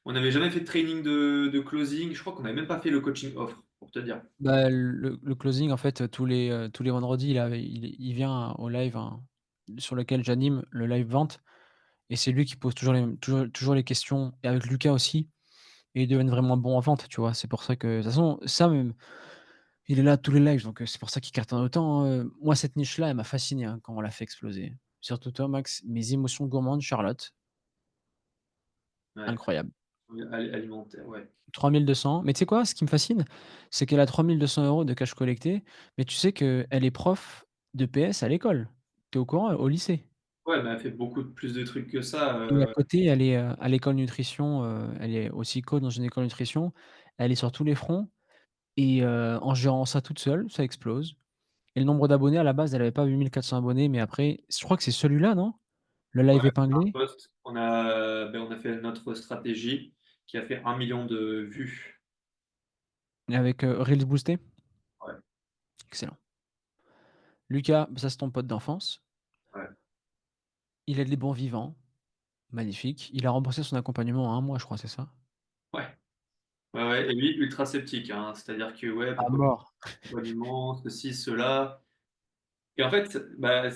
[SPEAKER 2] on n'avait jamais fait de training de closing. Je crois qu'on n'avait même pas fait le coaching offre, pour te dire.
[SPEAKER 1] Bah, le closing, en fait, tous les vendredis, il vient au live, hein, sur lequel j'anime le live vente, et c'est lui qui pose toujours les questions, et avec Lucas aussi, et ils deviennent vraiment bons en vente, tu vois? C'est pour ça que de toute façon, Sam, il est là à tous les lives, donc c'est pour ça qu'il cartonne autant, hein. Moi, cette niche-là, elle m'a fasciné, hein, quand on l'a fait exploser. Surtout toi, Max, mes émotions gourmandes, Charlotte,
[SPEAKER 2] Ouais,
[SPEAKER 1] incroyable.
[SPEAKER 2] alimentaire, ouais.
[SPEAKER 1] 3 200, mais tu sais quoi? Ce qui me fascine, c'est qu'elle a 3 200 € de cash collecté, mais tu sais qu'elle est prof de PS à l'école. Tu es au courant? Au lycée.
[SPEAKER 2] Ouais, mais elle fait beaucoup plus de trucs que ça.
[SPEAKER 1] Et à côté, elle est, à l'école nutrition, elle est aussi coach dans une école nutrition. Elle est sur tous les fronts, et en gérant ça toute seule, ça explose. Et le nombre d'abonnés, à la base, elle avait pas 8 400 abonnés, mais après, je crois que c'est celui-là, non? Le
[SPEAKER 2] Ouais,
[SPEAKER 1] live
[SPEAKER 2] un
[SPEAKER 1] épinglé
[SPEAKER 2] post. On a fait notre stratégie qui a fait 1 million de vues.
[SPEAKER 1] avec, Reels boosté?
[SPEAKER 2] Ouais,
[SPEAKER 1] Excellent. Lucas, bah, ça c'est ton pote d'enfance.
[SPEAKER 2] ouais,
[SPEAKER 1] Il a des bons vivants, magnifique. Il a remboursé son accompagnement en un mois, je crois, c'est ça?
[SPEAKER 2] ouais. Ouais, ouais. Et lui, ultra sceptique, hein. C'est-à-dire que, ouais,
[SPEAKER 1] À
[SPEAKER 2] pourquoi
[SPEAKER 1] mort.
[SPEAKER 2] l'accompagnement, ceci, cela. Et en fait, bah,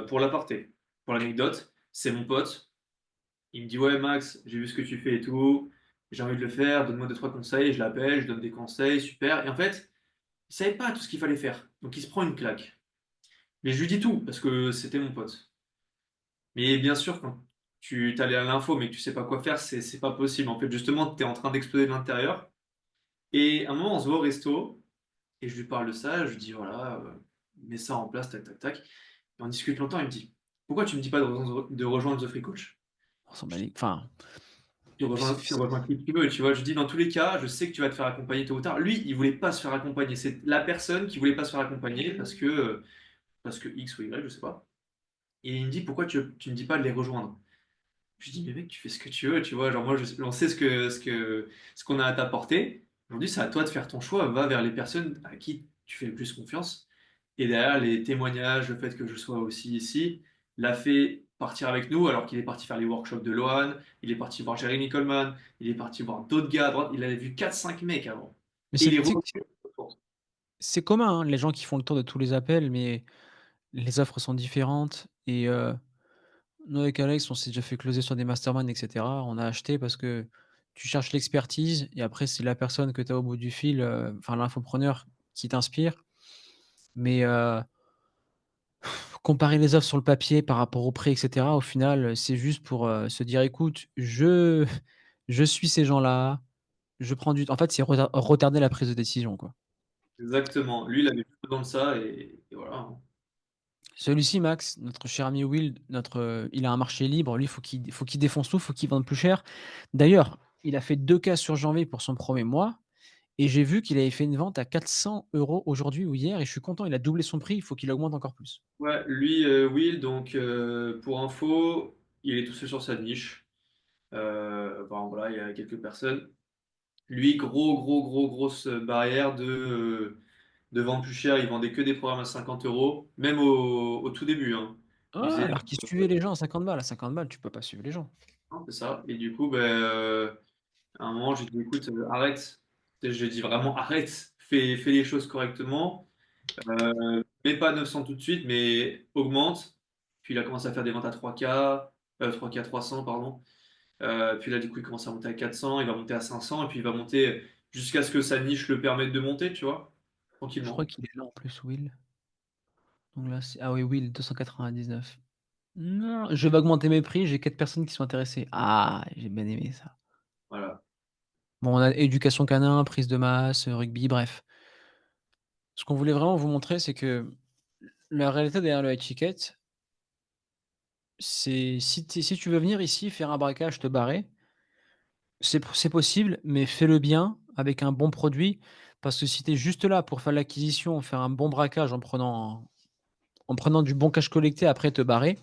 [SPEAKER 2] pour l'aparté, pour l'anecdote, c'est mon pote. Il me dit, ouais, Max, j'ai vu ce que tu fais et tout. J'ai envie de le faire. Donne-moi deux, trois conseils. Je l'appelle, je donne des conseils. Super. Et en fait, il savait pas tout ce qu'il fallait faire. Donc, il se prend une claque. Mais je lui dis tout parce que c'était mon pote. Mais bien sûr, quand tu t'allais à l'info mais que tu sais pas quoi faire, c'est pas possible. En fait, justement, tu es en train d'exploser de l'intérieur. Et à un moment, on se voit au resto et je lui parle de ça. Je lui dis, voilà, mets ça en place, tac, tac, tac. Et on discute longtemps. Il me dit, pourquoi tu me dis pas de rejoindre The Free Coach?
[SPEAKER 1] On s'en bat les enfin,
[SPEAKER 2] Tu rejoins qui tu veux, tu vois. Je dis, dans tous les cas, je sais que tu vas te faire accompagner tôt ou tard. Lui, il voulait pas se faire accompagner. C'est la personne qui voulait pas se faire accompagner parce que X ou Y, je sais pas. Et il me dit, pourquoi tu me dis pas de les rejoindre? Je lui dis, mais mec, tu fais ce que tu veux, tu vois. Genre, moi, on sait ce qu'on a à t'apporter. Aujourd'hui, c'est à toi de faire ton choix. Va vers les personnes à qui tu fais le plus confiance. Et derrière, les témoignages, le fait que je sois aussi ici, l'a fait partir avec nous, alors qu'il est parti faire les workshops de Lohan, il est parti voir Jeremy Coleman, il est parti voir d'autres gars à droite. Il avait vu 4 5 mecs avant.
[SPEAKER 1] mais
[SPEAKER 2] Et il est
[SPEAKER 1] tu sais
[SPEAKER 2] revenu.
[SPEAKER 1] que c'est commun, hein, les gens qui font le tour de tous les appels, mais les offres sont différentes, et nous avec Alex, on s'est déjà fait closer sur des masterminds et cetera. On a acheté parce que tu cherches l'expertise, et après c'est la personne que tu as au bout du fil, enfin l'infopreneur qui t'inspire, mais comparer les offres sur le papier par rapport au prix et cetera, au final, c'est juste pour, se dire: «Écoute, je suis ces gens-là, je prends du temps». En fait, c'est retarder la prise de décision, quoi.
[SPEAKER 2] Exactement. Lui, il avait plus besoin de ça et voilà, hein.
[SPEAKER 1] Celui-ci, Max, notre cher ami Will, il a un marché libre. Lui, faut qu'il défonce tout, faut qu'il vende plus cher. D'ailleurs, il a fait 2 cas sur janvier pour son premier mois, et j'ai vu qu'il avait fait une vente à 400 € aujourd'hui ou hier, et je suis content, il a doublé son prix, il faut qu'il augmente encore plus.
[SPEAKER 2] Ouais, lui, Will, donc pour info, il est tout seul sur sa niche. Bon, voilà, il y a quelques personnes. Lui, grosse barrière de de vendre plus cher, ils vendaient que des programmes à 50 €, même au tout début, hein. Ils
[SPEAKER 1] Ah,
[SPEAKER 2] faisaient
[SPEAKER 1] alors qu'ils suivaient les gens à 50 balles. À 50 balles, tu peux pas suivre les gens.
[SPEAKER 2] non, c'est ça. Et du coup, à un moment, j'ai dit, écoute, arrête. J'ai dit vraiment, arrête. Fais les choses correctement. Mets pas 900 tout de suite, mais augmente. Puis il a commencé à faire des ventes à 3K, 3K 300, pardon. Puis là, du coup, il commence à monter à 400, il va monter à 500, et puis il va monter jusqu'à ce que sa niche le permette de monter, tu vois,
[SPEAKER 1] Je crois
[SPEAKER 2] tranquillement.
[SPEAKER 1] qu'il est là en plus, Will. Donc là, c'est ah oui, Will, 299. Non, je vais augmenter mes prix, j'ai 4 personnes qui sont intéressées. Ah, j'ai bien aimé ça.
[SPEAKER 2] Voilà.
[SPEAKER 1] Bon, on a éducation canin, prise de masse, rugby, bref. Ce qu'on voulait vraiment vous montrer, c'est que la réalité derrière le high ticket, c'est si tu veux venir ici faire un braquage, te barrer, c'est possible, mais fais-le bien, avec un bon produit, parce que si tu es juste là pour faire l'acquisition, faire un bon braquage en prenant du bon cash collecté, après te barrer,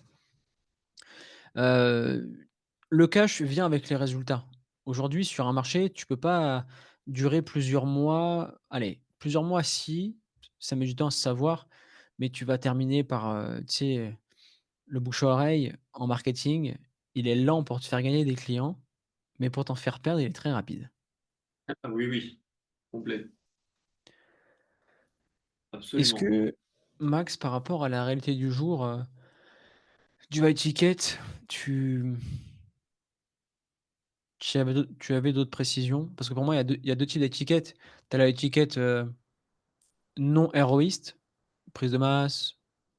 [SPEAKER 1] heu, le cash vient avec les résultats. Aujourd'hui, sur un marché, tu peux pas durer plusieurs mois, allez, plusieurs mois si, ça met du temps à se savoir, mais tu vas terminer par, tu sais, le bouche à oreille en marketing, il est lent pour te faire gagner des clients, mais pour t'en faire perdre, il est très rapide.
[SPEAKER 2] Ah oui, oui, complet,
[SPEAKER 1] Est-ce
[SPEAKER 2] absolument.
[SPEAKER 1] que, Max, par rapport à la réalité du jour, du high ticket, tu tu avais d'autres précisions? Parce que pour moi, il y a deux types d'étiquettes. Tu as l'étiquette, non héroïste, prise de masse,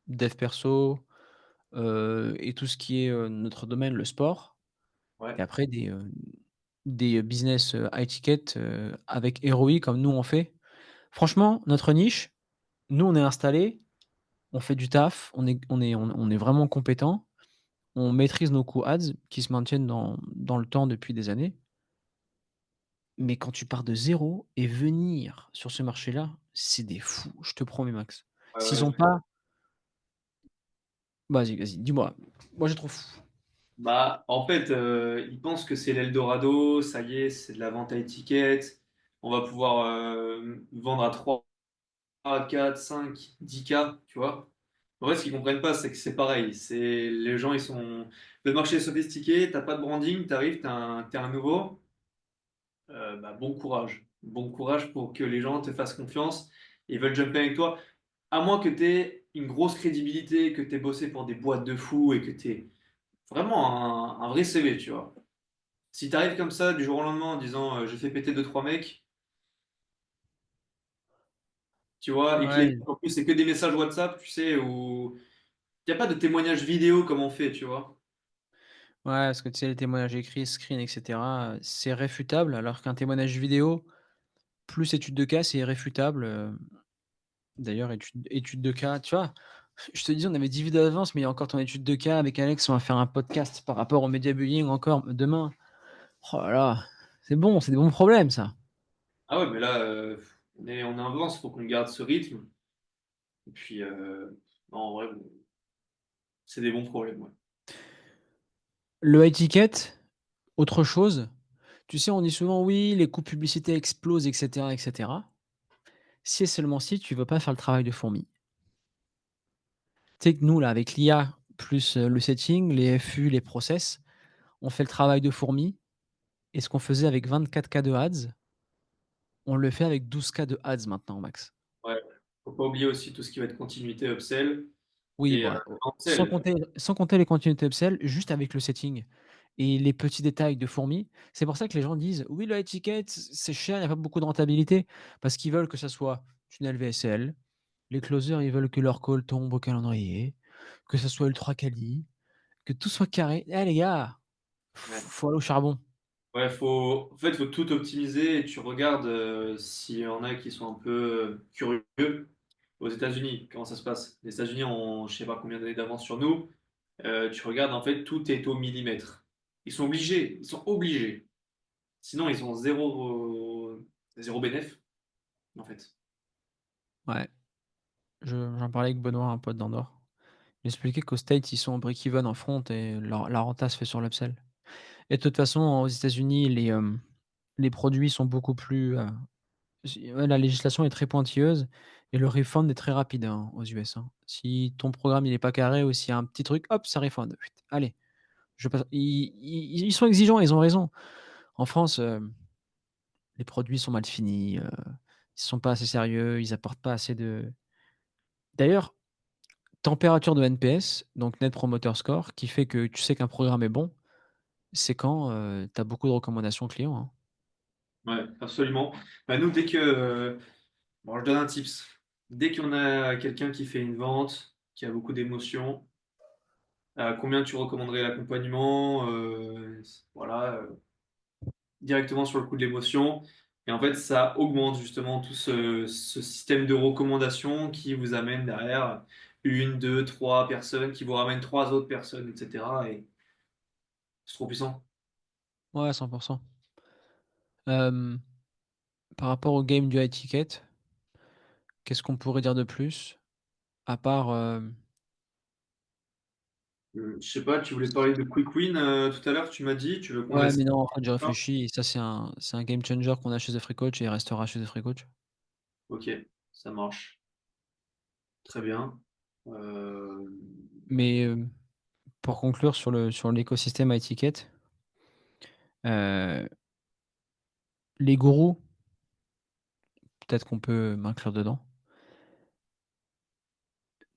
[SPEAKER 1] dev perso, et tout ce qui est, notre domaine, le sport,
[SPEAKER 2] Ouais.
[SPEAKER 1] et après des business, high ticket, avec ROI comme nous on fait. Franchement, notre niche, nous on est installés, on fait du taf, on est vraiment compétents, on maîtrise nos coûts ads qui se maintiennent dans le temps depuis des années. Mais quand tu pars de zéro et venir sur ce marché-là, c'est des fous, je te promets, Max.
[SPEAKER 2] Ouais,
[SPEAKER 1] S'ils
[SPEAKER 2] ouais.
[SPEAKER 1] ont pas Vas-y, vas-y, dis-moi. Moi, je trouve fou.
[SPEAKER 2] En fait, ils pensent que c'est l'Eldorado, ça y est, c'est de la vente à étiquette. On va pouvoir vendre à 3, 4, 5, 10K, tu vois. En fait, ce qu'ils comprennent pas, c'est que c'est pareil. C'est les gens, ils sont. Le marché est sophistiqué, t'as pas de branding, t'arrives, t'es un nouveau. Bon courage. Bon courage pour que les gens te fassent confiance et veulent jumper avec toi. À moins que t'aies une grosse crédibilité, que t'aies bossé pour des boîtes de fous et que t'aies vraiment un vrai CV, tu vois. Si t'arrives comme ça du jour au lendemain en disant j'ai fait péter deux trois mecs, tu vois, et que les
[SPEAKER 1] Ouais,
[SPEAKER 2] en plus c'est que des messages WhatsApp, tu sais, où il n'y a pas de témoignage vidéo comme on fait, tu vois.
[SPEAKER 1] ouais, parce que tu sais, les témoignages écrits, screen et cetera, c'est réfutable, alors qu'un témoignage vidéo, plus étude de cas, c'est irréfutable, d'ailleurs étude de cas, tu vois? Je te dis, on avait 10 vidéos d'avance, mais il y a encore ton étude de cas avec Alex, on va faire un podcast par rapport au media bullying encore demain. Oh là là, c'est bon, c'est des bons problèmes ça.
[SPEAKER 2] Ah ouais, mais là, on est en avance, faut qu'on garde ce rythme. Et puis, non, en vrai, bon, c'est des bons problèmes, ouais.
[SPEAKER 1] Le high ticket, autre chose, tu sais, on dit souvent: «Oui, les coûts publicitaires explosent» et cetera et cetera. Si et seulement si tu veux pas faire le travail de fourmi. Tu sais que nous là, avec l'IA plus, le setting, les FU, les process, on fait le travail de fourmi, et ce qu'on faisait avec 24 K de ads, on le fait avec 12 K de ads maintenant max.
[SPEAKER 2] Ouais. Faut pas oublier aussi tout ce qui va être continuité, upsell
[SPEAKER 1] Oui,
[SPEAKER 2] et
[SPEAKER 1] bon, sans
[SPEAKER 2] upsell.
[SPEAKER 1] compter les continuités upsell, juste avec le setting et les petits détails de fourmi. C'est pour ça que les gens disent: «Oui, le high ticket, c'est cher, il y a pas beaucoup de rentabilité», parce qu'ils veulent que ça soit tunnel VSL, les closers, ils veulent que leur call tombe au calendrier, que ça soit ultra quali, que tout soit carré. Eh les gars,
[SPEAKER 2] Ouais.
[SPEAKER 1] faut aller au charbon.
[SPEAKER 2] Ouais, en fait, faut tout optimiser et tu regardes s'il y en a qui sont un peu curieux. Aux États-Unis, comment ça se passe? Les États-Unis ont, je sais pas combien d'années d'avance sur nous. Tu regardes, en fait, tout est au millimètre. Ils sont obligés. Sinon, ils ont zéro bénéf, en fait.
[SPEAKER 1] Ouais, j'en parlais avec Benoît, un pote d'Andorre. Il m'expliquait qu'aux States, ils sont au break-even en front et la renta se fait sur l'upsell. Et de toute façon, aux États-Unis, les produits sont beaucoup plus, ouais, la législation est très pointilleuse, et le refund est très rapide, hein, aux US, hein. Si ton programme il est pas carré ou s'il y a un petit truc, hop, ça refund. Allez, je passe ils sont exigeants, ils ont raison. En France, les produits sont mal finis, ils sont pas assez sérieux, ils apportent pas assez de d'ailleurs, température de NPS, donc Net Promoter Score, qui fait que tu sais qu'un programme est bon, c'est quand, tu as beaucoup de recommandations clients, hein.
[SPEAKER 2] Ouais, absolument. Bah, nous, dès que, bon, je donne un tips. Dès qu'on a quelqu'un qui fait une vente, qui a beaucoup d'émotions, combien tu recommanderais l'accompagnement? Voilà, directement sur le coup de l'émotion. Et en fait, ça augmente justement tout ce système de recommandation qui vous amène derrière une, deux, trois personnes, qui vous ramènent trois autres personnes, etc. Et c'est trop puissant.
[SPEAKER 1] Ouais, 100. Hem, Par rapport au game du high ticket, qu'est-ce qu'on pourrait dire de plus? À part,
[SPEAKER 2] Je sais pas, tu voulais parler de Quick Win tout à l'heure, tu m'as dit, tu veux qu'on
[SPEAKER 1] ouais,
[SPEAKER 2] laisse
[SPEAKER 1] mais non, en fait, j'ai
[SPEAKER 2] ça?
[SPEAKER 1] réfléchi et ça, c'est un game changer qu'on a chez The Free Coach et il restera chez The Free Coach.
[SPEAKER 2] Ok, ça marche. Très bien. Euh,
[SPEAKER 1] Mais, pour conclure sur l'écosystème high ticket, heu, les gourous, peut-être qu'on peut m'inclure dedans,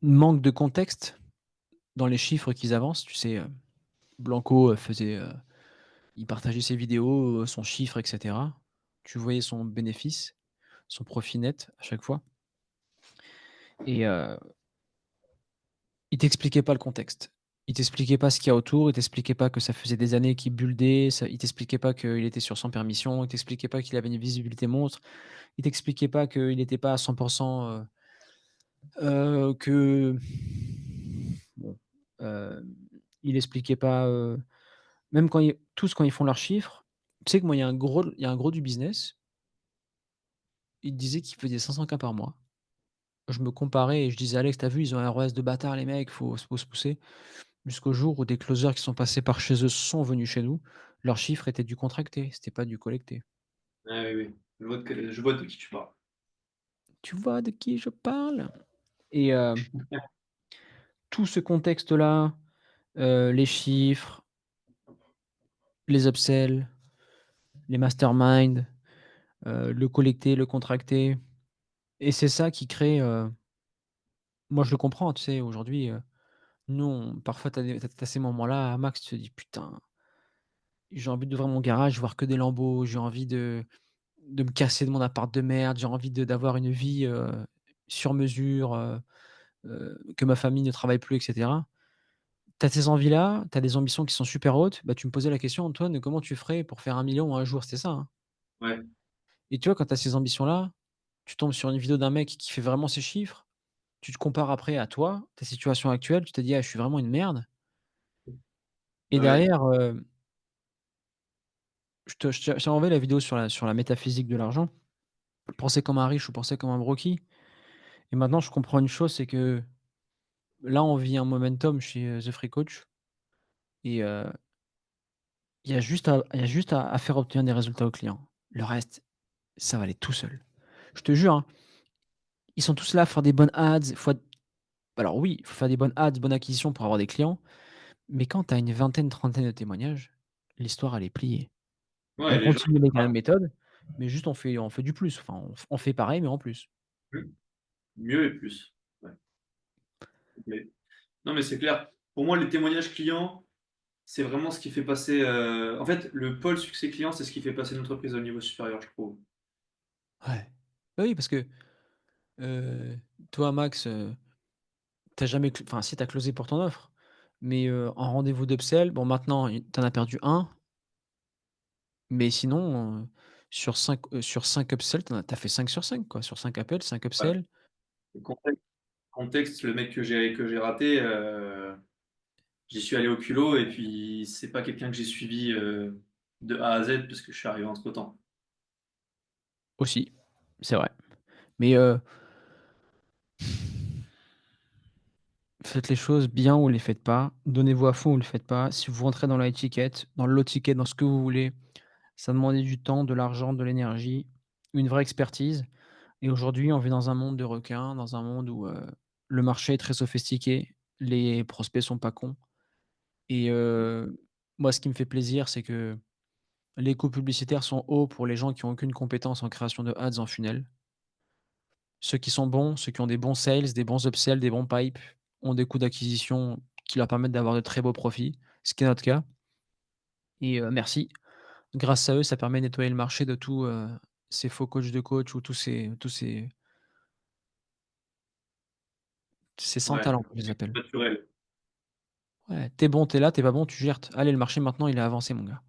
[SPEAKER 1] manquent de contexte dans les chiffres qu'ils avancent. Tu sais, Blanco, il partageait ses vidéos, son chiffre et cetera. Tu voyais son bénéfice, son profit net à chaque fois et il t'expliquait pas le contexte. Il t'expliquait pas ce qu'il y a autour, il t'expliquait pas que ça faisait des années qu'il buildait, il t'expliquait pas qu'il était sur sans permission, il t'expliquait pas qu'il avait une visibilité monstre, il t'expliquait pas qu'il était pas à 100 que bon, il expliquait pas, même quand ils font leurs chiffres, tu sais que moi, il y a un gros du business, il disait qu'il faisait 500K par mois. Je me comparais et je disais: «Alex, tu as vu, ils ont un ROAS de bâtard les mecs, faut se pousser». Jusqu'au jour où des closers qui sont passés par chez eux sont venus chez nous, leurs chiffres étaient du contracté, c'était pas du collecté.
[SPEAKER 2] ah oui, oui. Je vois de qui tu parles.
[SPEAKER 1] Tu vois de qui je parle? Et tout ce contexte-là, les chiffres, les upsells, les masterminds, le collecté, le contracté et c'est ça qui crée, moi je le comprends, tu sais, aujourd'hui, nous on parfois tu as ces moments-là, Max, tu te dis: «Putain, j'ai envie d'ouvrir mon garage, voir que des lambeaux, j'ai envie de me casser de mon appart de merde, j'ai envie d'avoir une vie, sur mesure, que ma famille ne travaille plus et cetera». Tu as ces envies-là, tu as des ambitions qui sont super hautes, bah, tu me posais la question: «Antoine, comment tu ferais pour faire 1 million en un jour?» C'était ça, hein.
[SPEAKER 2] Ouais,
[SPEAKER 1] Et tu vois, quand tu as ces ambitions-là, tu tombes sur une vidéo d'un mec qui fait vraiment ces chiffres, tu te compares après à toi, ta situation actuelle, tu te dis: «Ah, je suis vraiment une merde» et
[SPEAKER 2] ouais,
[SPEAKER 1] derrière, je t'ai envoyé la vidéo sur la métaphysique de l'argent. Penser comme un riche ou penser comme un broquis et maintenant je comprends une chose, c'est que là, on vit un momentum chez, The Free Coach et il y a juste à faire obtenir des résultats aux clients. Le reste, ça va aller tout seul. Je te jure, hein, ils sont tous là à faire des bonnes ads, alors oui, il faut faire des bonnes ads, bonne acquisition pour avoir des clients, mais quand tu as une vingtaine, trentaine de témoignages, l'histoire elle est pliée. On
[SPEAKER 2] ouais, les gens,
[SPEAKER 1] continue les mêmes méthodes, mais juste on fait du plus. Enfin, on fait pareil, mais en plus.
[SPEAKER 2] mieux et plus. Ouais, ok. Non, mais c'est clair. Pour moi, les témoignages clients, c'est vraiment ce qui fait passer. En fait, le pôle succès client, c'est ce qui fait passer l'entreprise au niveau supérieur, je trouve.
[SPEAKER 1] Ouais. Bah oui, parce que, heu, toi Max, tu jamais enfin si tu as closé pour ton offre, mais, en rendez-vous d'upsell, bon maintenant tu en as perdu un, mais sinon, sur cinq upsells, tu as fait 5 sur 5 quoi. Sur 5 appels, 5
[SPEAKER 2] Ouais.
[SPEAKER 1] upsells.
[SPEAKER 2] Le contexte, le mec que j'ai raté, j'y suis allé au culot et puis c'est pas quelqu'un que j'ai suivi de A à Z parce que je suis arrivé entre-temps.
[SPEAKER 1] Aussi, c'est vrai. Mais, faites les choses bien ou les faites pas. Donnez-vous à fond ou le faites pas. Si vous rentrez dans la high ticket, dans le low ticket, dans ce que vous voulez, ça demande du temps, de l'argent, de l'énergie, une vraie expertise. et aujourd'hui, on vit dans un monde de requins, dans un monde où, le marché est très sophistiqué, les prospects sont pas cons et moi, ce qui me fait plaisir, c'est que les coûts publicitaires sont hauts pour les gens qui ont aucune compétence en création de ads en funnel. Ceux qui sont bons, ceux qui ont des bons sales, des bons upsells, des bons pipes, ont des coûts d'acquisition qui leur permettent d'avoir de très beaux profits, ce qui est notre cas et merci. Grâce à eux, ça permet de nettoyer le marché de tous, ces faux coachs de coach ou tous ces sans
[SPEAKER 2] Ouais,
[SPEAKER 1] talent, comme je les appelle.
[SPEAKER 2] naturel.
[SPEAKER 1] Ouais, tu es bon, tu es là, tu es pas bon, tu gères. Allez, le marché maintenant, il est avancé mon gars.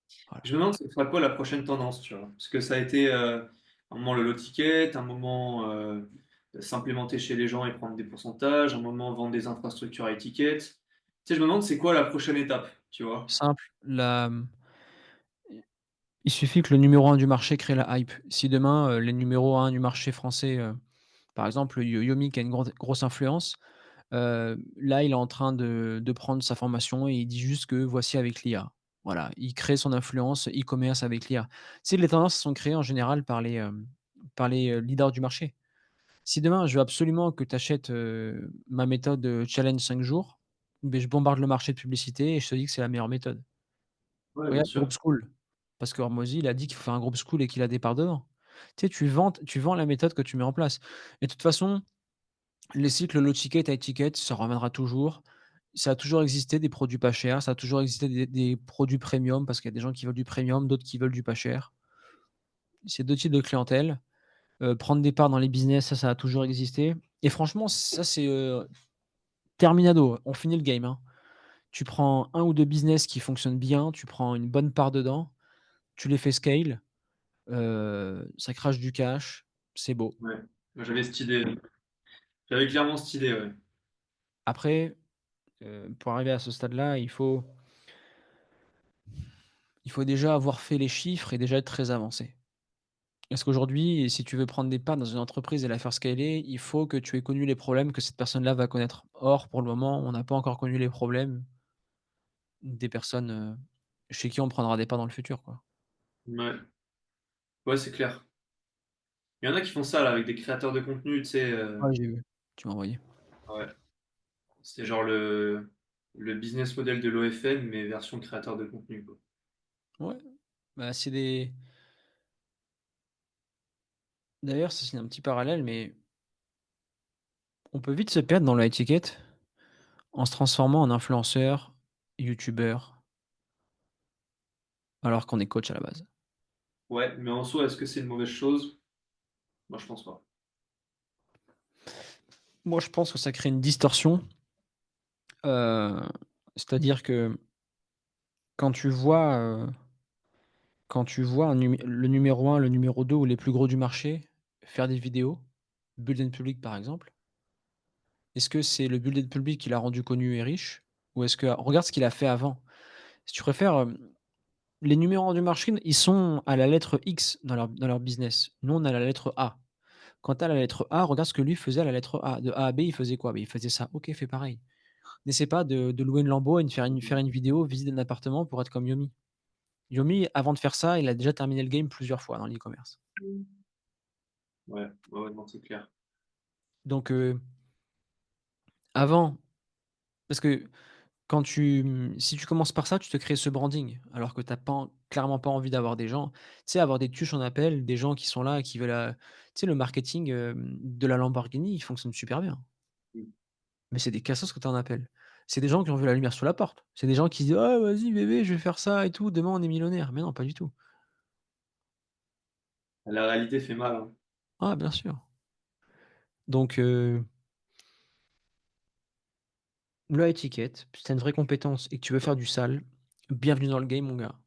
[SPEAKER 2] Je
[SPEAKER 1] Voilà.
[SPEAKER 2] me demande ce sera quoi la prochaine tendance, tu vois. Parce que ça a été un moment le low ticket, un moment s'implémenter chez les gens et prendre des pourcentages, un moment vendre des infrastructures à étiquette. Tu sais, je me demande c'est quoi la prochaine étape, tu vois.
[SPEAKER 1] Simple, il suffit que le numéro un du marché crée la hype. Si demain, les numéros un du marché français, par exemple, Yomi qui a une grosse influence, là, il est en train de prendre sa formation et il dit juste que voici avec l'IA. Voilà, il crée son influence e-commerce avec l'IA. Tu sais, les tendances sont créées en général par les leaders du marché. Si demain, je veux absolument que tu achètes, ma méthode, challenge 5 jours, beh, je bombarde le marché de publicité et je te dis que c'est la meilleure méthode.
[SPEAKER 2] Ouais, bien
[SPEAKER 1] Regarde Group
[SPEAKER 2] sûr.
[SPEAKER 1] School, parce que Hormozy, il a dit qu'il faut faire un Group School et qu'il a des parts dedans. Tu sais, tu vends la méthode que tu mets en place et de toute façon, les cycles low ticket, high ticket, ça reviendra toujours. Ça a toujours existé des produits pas chers, ça a toujours existé des produits premium parce qu'il y a des gens qui veulent du premium, d'autres qui veulent du pas cher. C'est 2 types de clientèle. Prendre des parts dans les business, ça a toujours existé et franchement, ça, c'est, terminado. On finit le game, hein. Tu prends un ou 2 business qui fonctionnent bien, tu prends une bonne part dedans, tu les fais scale, ça crache du cash, c'est beau.
[SPEAKER 2] Ouais. Moi, j'avais cette idée. J'avais clairement cette idée, ouais.
[SPEAKER 1] Après, pour arriver à ce stade-là, il faut déjà avoir fait les chiffres et déjà être très avancé. Parce qu'aujourd'hui, si tu veux prendre des parts dans une entreprise et la faire scaler, il faut que tu aies connu les problèmes que cette personne-là va connaître. Or, pour le moment, on n'a pas encore connu les problèmes des personnes, chez qui on prendra des parts dans le futur, quoi.
[SPEAKER 2] Ouais, ouais, c'est clair. Il y en a qui font ça là avec des créateurs de contenu, tu sais.
[SPEAKER 1] Ouais, j'ai vu. Tu m'as envoyé.
[SPEAKER 2] Ouais. C'est genre le business model de l'OFN, mais version créateur de contenu, quoi.
[SPEAKER 1] Ouais, bah, c'est des d'ailleurs, ça c'est un petit parallèle, mais on peut vite se perdre dans la étiquette en se transformant en influenceur, youtubeur, alors qu'on est coach à la base.
[SPEAKER 2] Ouais, mais en soi, est-ce que c'est une mauvaise chose? Moi, je pense pas.
[SPEAKER 1] Moi, je pense que ça crée une distorsion, heu, c'est-à-dire que quand tu vois, le numéro un, le numéro 2 ou les plus gros du marché faire des vidéos, Build Public par exemple, est-ce que c'est le Build Public qui l'a rendu connu et riche? Ou est-ce que regarde ce qu'il a fait avant. Si tu préfères, les numéros un du marché, ils sont à la lettre X dans leur business. Nous, on a la lettre A. Quand tu as la lettre A, regarde ce que lui faisait à la lettre A. De A à B, il faisait quoi? Beh, il faisait ça. OK, fais pareil. N'essaie pas de louer une Lambo et de faire une vidéo, visite d'un appartement pour être comme Yomi. Yomi, avant de faire ça, il a déjà terminé le game plusieurs fois dans l'e-commerce.
[SPEAKER 2] Ouais, ouais, ouais, non, c'est clair.
[SPEAKER 1] Donc, avant parce que si tu commences par ça, tu te crées ce branding, alors que tu as pas clairement pas envie d'avoir des gens tu sais, avoir des tuches en appel, des gens qui sont là, qui veulent, tu sais, le marketing, de la Lamborghini, il fonctionne super bien.
[SPEAKER 2] Mm.
[SPEAKER 1] Mais c'est des cassos que tu en appelles. C'est des gens qui ont vu la lumière sur la porte. C'est des gens qui disent: «Ah vas-y bébé, je vais faire ça et tout, demain on est millionnaire». Mais non, pas du tout.
[SPEAKER 2] La réalité fait mal, hein.
[SPEAKER 1] Ah bien sûr. Donc la étiquette, si tu une vraie compétence et que tu veux faire du sale, bienvenue dans le game mon gars.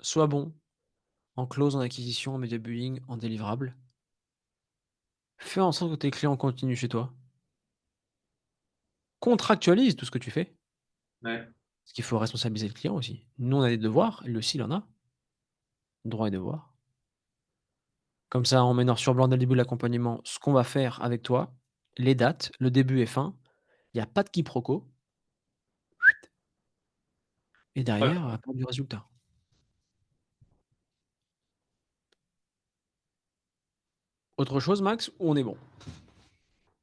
[SPEAKER 1] Sois bon en close, en acquisition, en media buying, en délivrable. Fais en sorte que tes clients continuent chez toi. Contractualise tout ce que tu fais,
[SPEAKER 2] Ouais,
[SPEAKER 1] parce qu'il faut responsabiliser le client aussi. Nous, on a des devoirs, lui aussi, il en a, droits et devoirs. Comme ça, on met noir sur blanc dès le début de l'accompagnement ce qu'on va faire avec toi, les dates, le début et fin. Il y a pas de quiproquo et
[SPEAKER 2] ouais,
[SPEAKER 1] derrière, apporte du résultat. Autre chose, Max, ou on est bon?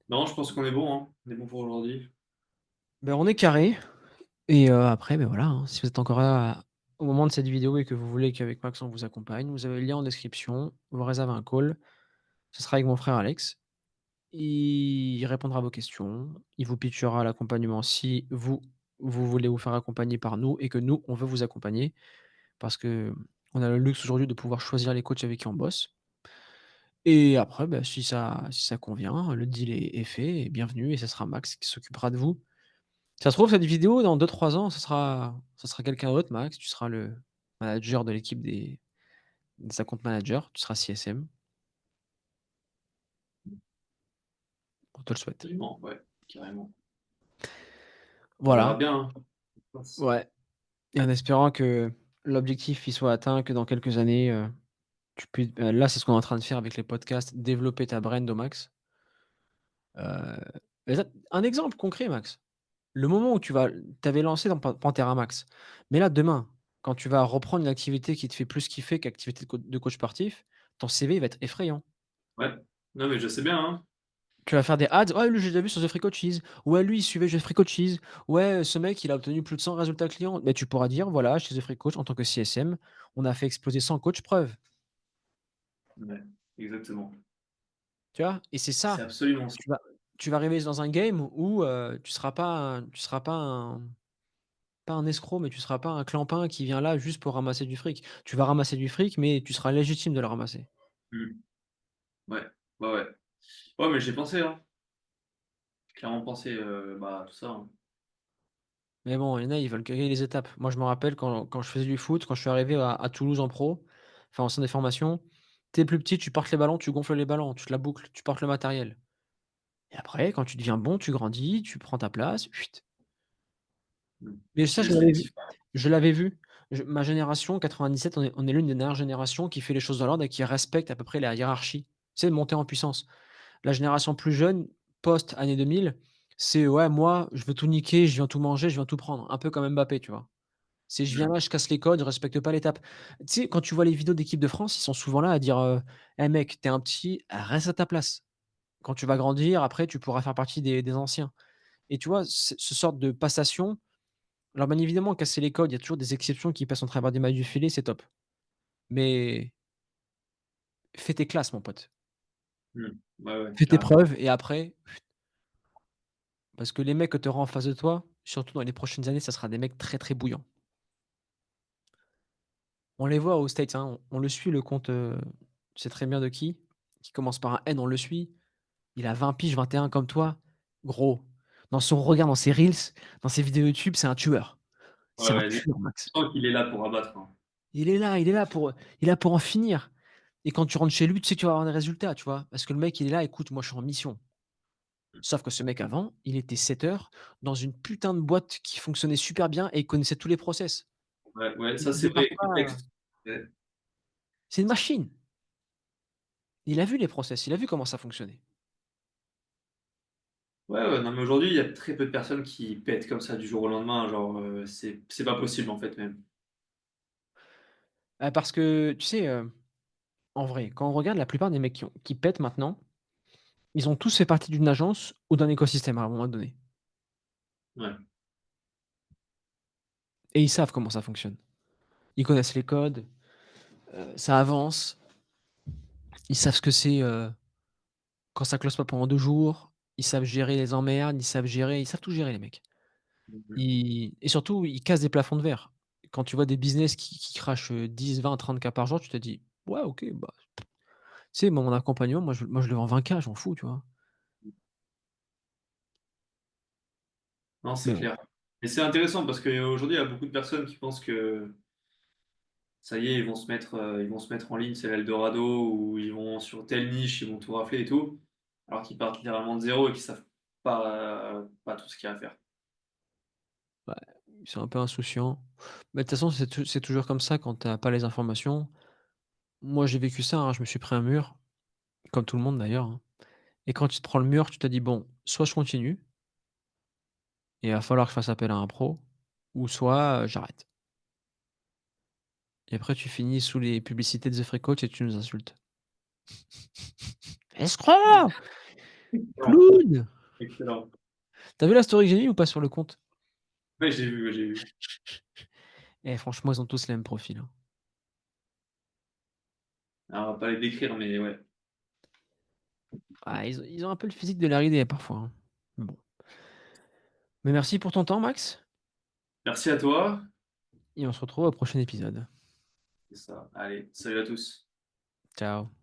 [SPEAKER 2] Non, je pense qu'on est bon, hein. On est bon pour aujourd'hui.
[SPEAKER 1] Ben, on est carré et après, ben voilà, hein, si vous êtes encore là au moment de cette vidéo et que vous voulez qu'avec Max on vous accompagne, vous avez le lien en description, vous réservez un call. Ce sera avec mon frère Alex. Il répondra à vos questions, il vous pitchera l'accompagnement si vous voulez vous faire accompagner par nous et que nous, on veut vous accompagner parce qu'on a le luxe aujourd'hui de pouvoir choisir les coachs avec qui on bosse et après, bah, si ça convient, le deal est fait et bienvenue et ce sera Max qui s'occupera de vous. Ça se trouve cette vidéo dans 2-3 ans, ça sera quelqu'un d'autre, Max, tu seras le manager de l'équipe des account managers, tu seras CSM, on te le souhaite.
[SPEAKER 2] Absolument, ouais, carrément. On verra
[SPEAKER 1] Voilà,
[SPEAKER 2] bien, hein. Je pense.
[SPEAKER 1] ouais. Et en espérant que l'objectif il soit atteint, que dans quelques années, tu puisses là, c'est ce qu'on est en train de faire avec les podcasts, développer ta brand au max. Et ça un exemple concret, Max. Le moment où tu avais lancé dans Panthera Max, mais là, demain, quand tu vas reprendre une activité qui te fait plus kiffer qu'activité de coach sportif, ton CV il va être effrayant.
[SPEAKER 2] Ouais. Non, mais je sais bien, hein.
[SPEAKER 1] Tu vas faire des ads: «Ouais, lui, j'ai déjà vu sur The Free Coaches. Ouais, lui, il suivait The Free Coaches. Ouais, ce mec, il a obtenu plus de 100 résultats clients». Mais tu pourras dire: «Voilà, chez The Free Coach, en tant que CSM, on a fait exploser 100 coachs preuves».
[SPEAKER 2] Ouais, exactement.
[SPEAKER 1] Tu vois? Et c'est
[SPEAKER 2] C'est
[SPEAKER 1] ça.
[SPEAKER 2] absolument ça.
[SPEAKER 1] Tu vas tu vas arriver dans un game où, tu seras pas un escroc, mais tu seras pas un clampin qui vient là juste pour ramasser du fric. Tu vas ramasser du fric, mais tu seras légitime de le ramasser.
[SPEAKER 2] Mmh. Ouais. Ouais, ouais. Ouais, mais j'ai pensé, hein. J'ai clairement pensé, bah, à tout ça, hein.
[SPEAKER 1] Mais bon, il y en a, ils veulent griller les étapes. Moi, je me rappelle quand je faisais du foot, quand je suis arrivé à Toulouse en pro, enfin en centre de formation, tu es plus petit, tu portes les ballons, tu gonfles les ballons, tu te la boucles, tu portes le matériel. Et après, quand tu deviens bon, tu grandis, tu prends ta place, chut.
[SPEAKER 2] Mmh.
[SPEAKER 1] Mais
[SPEAKER 2] C'est
[SPEAKER 1] ça, je l'avais vu.
[SPEAKER 2] respectif.
[SPEAKER 1] Je l'avais vu. Ma génération, 97, on est l'une des dernières générations qui fait les choses dans l'ordre et qui respecte à peu près la hiérarchie. Tu sais, monter en puissance. La génération plus jeune, post année 2000, c'est: «Ouais, moi, je veux tout niquer, je viens tout manger, je viens tout prendre». Un peu comme Mbappé, tu vois? C'est: «Je viens
[SPEAKER 2] Mmh.
[SPEAKER 1] là, je casse les codes, je respecte pas l'étape». Tu sais, quand tu vois les vidéos d'équipe de France, ils sont souvent là à dire, «Eh mec, tu es un petit, reste à ta place. Quand tu vas grandir, après, tu pourras faire partie des anciens». Et tu vois, ce sorte de passation, alors bien évidemment, casser les codes, il y a toujours des exceptions qui passent en travers des mailles du filet, c'est top. Mais fais tes classes, mon pote.
[SPEAKER 2] Mmh. Ouais, ouais,
[SPEAKER 1] Fais tes
[SPEAKER 2] carrément.
[SPEAKER 1] preuves et après, parce que les mecs que tu auras en face de toi, surtout dans les prochaines années, ça sera des mecs très, très bouillants. On les voit aux States, hein, on le suit le compte, tu sais très bien de qui commence par un N, on le suit. Il a 20 piges, 21 comme toi. Gros, dans son regard, dans ses reels, dans ses vidéos YouTube, c'est un tueur.
[SPEAKER 2] Ouais,
[SPEAKER 1] C'est un
[SPEAKER 2] ouais, lui,
[SPEAKER 1] tueur, Max.
[SPEAKER 2] je sens qu'il est là pour abattre, hein.
[SPEAKER 1] Il est là pour en finir. Et quand tu rentres chez lui, tu sais que tu vas avoir des résultats, tu vois? Parce que le mec, il est là: «Écoute, moi, je suis en mission». Sauf que ce mec avant, il était setter dans une putain de boîte qui fonctionnait super bien et il connaissait tous les process.
[SPEAKER 2] Ouais, ouais,
[SPEAKER 1] Il
[SPEAKER 2] ça
[SPEAKER 1] il
[SPEAKER 2] c'est
[SPEAKER 1] démarre
[SPEAKER 2] vrai,
[SPEAKER 1] pas,
[SPEAKER 2] contexte. Ouais.
[SPEAKER 1] c'est une machine. Il a vu les process, il a vu comment ça fonctionnait.
[SPEAKER 2] Ouais, ouais, non, mais aujourd'hui, il y a très peu de personnes qui pètent comme ça du jour au lendemain, genre, c'est pas possible, en fait, même.
[SPEAKER 1] Parce que tu sais, en vrai, quand on regarde la plupart des mecs qui pètent maintenant, ils ont tous fait partie d'une agence ou d'un écosystème à un moment donné
[SPEAKER 2] Ouais.
[SPEAKER 1] et ils savent comment ça fonctionne. Ils connaissent les codes, ça avance, ils savent ce que c'est, quand ça close pas pendant 2 jours, ils savent gérer les emmerdes, ils savent tout gérer les mecs.
[SPEAKER 2] Mmh mh.
[SPEAKER 1] Ils et surtout, ils cassent des plafonds de verre. Quand tu vois des business qui crachent, 10-20-30K par jour, tu te dis: «Ouais, OK, bah, tu sais, moi, mon accompagnement, moi, je le vends 20K, j'en fous», tu vois?
[SPEAKER 2] Non, c'est
[SPEAKER 1] Mais bon,
[SPEAKER 2] clair. Et c'est intéressant parce qu'aujourd'hui, il y a beaucoup de personnes qui pensent que ça y est, ils vont se mettre en ligne, c'est l'Eldorado, ou ils vont sur telle niche, ils vont tout rafler et tout, alors qu'ils partent littéralement de zéro et qu'ils savent pas tout ce qu'il y a à faire.
[SPEAKER 1] ouais, ils sont un peu insouciants. Mais de toute façon, c'est toujours comme ça quand tu as pas les informations. Moi, j'ai vécu ça, hein, je me suis pris un mur, comme tout le monde d'ailleurs, hein, et quand tu te prends le mur, tu te dis: «Bon, soit je continue et il va falloir que je fasse appel à un pro ou soit, j'arrête». Et après tu finis sous les publicités de The Free Coach et tu nous insultes. Escroc!
[SPEAKER 2] Excellent.
[SPEAKER 1] Clown!
[SPEAKER 2] Excellent.
[SPEAKER 1] Tu vu la story que j'ai mis ou pas sur le compte?
[SPEAKER 2] Ouais, j'ai vu, ouais, j'ai vu.
[SPEAKER 1] Eh franchement, ils ont tous le même profil, hein.
[SPEAKER 2] Alors, on va pas les décrire, mais ouais.
[SPEAKER 1] Ah, ils ont un peu le physique de Larry Day parfois, hein. Bon. Mais merci pour ton temps, Max,
[SPEAKER 2] Merci à toi.
[SPEAKER 1] et on se retrouve au prochain épisode.
[SPEAKER 2] C'est ça. Allez, salut à tous.
[SPEAKER 1] Ciao.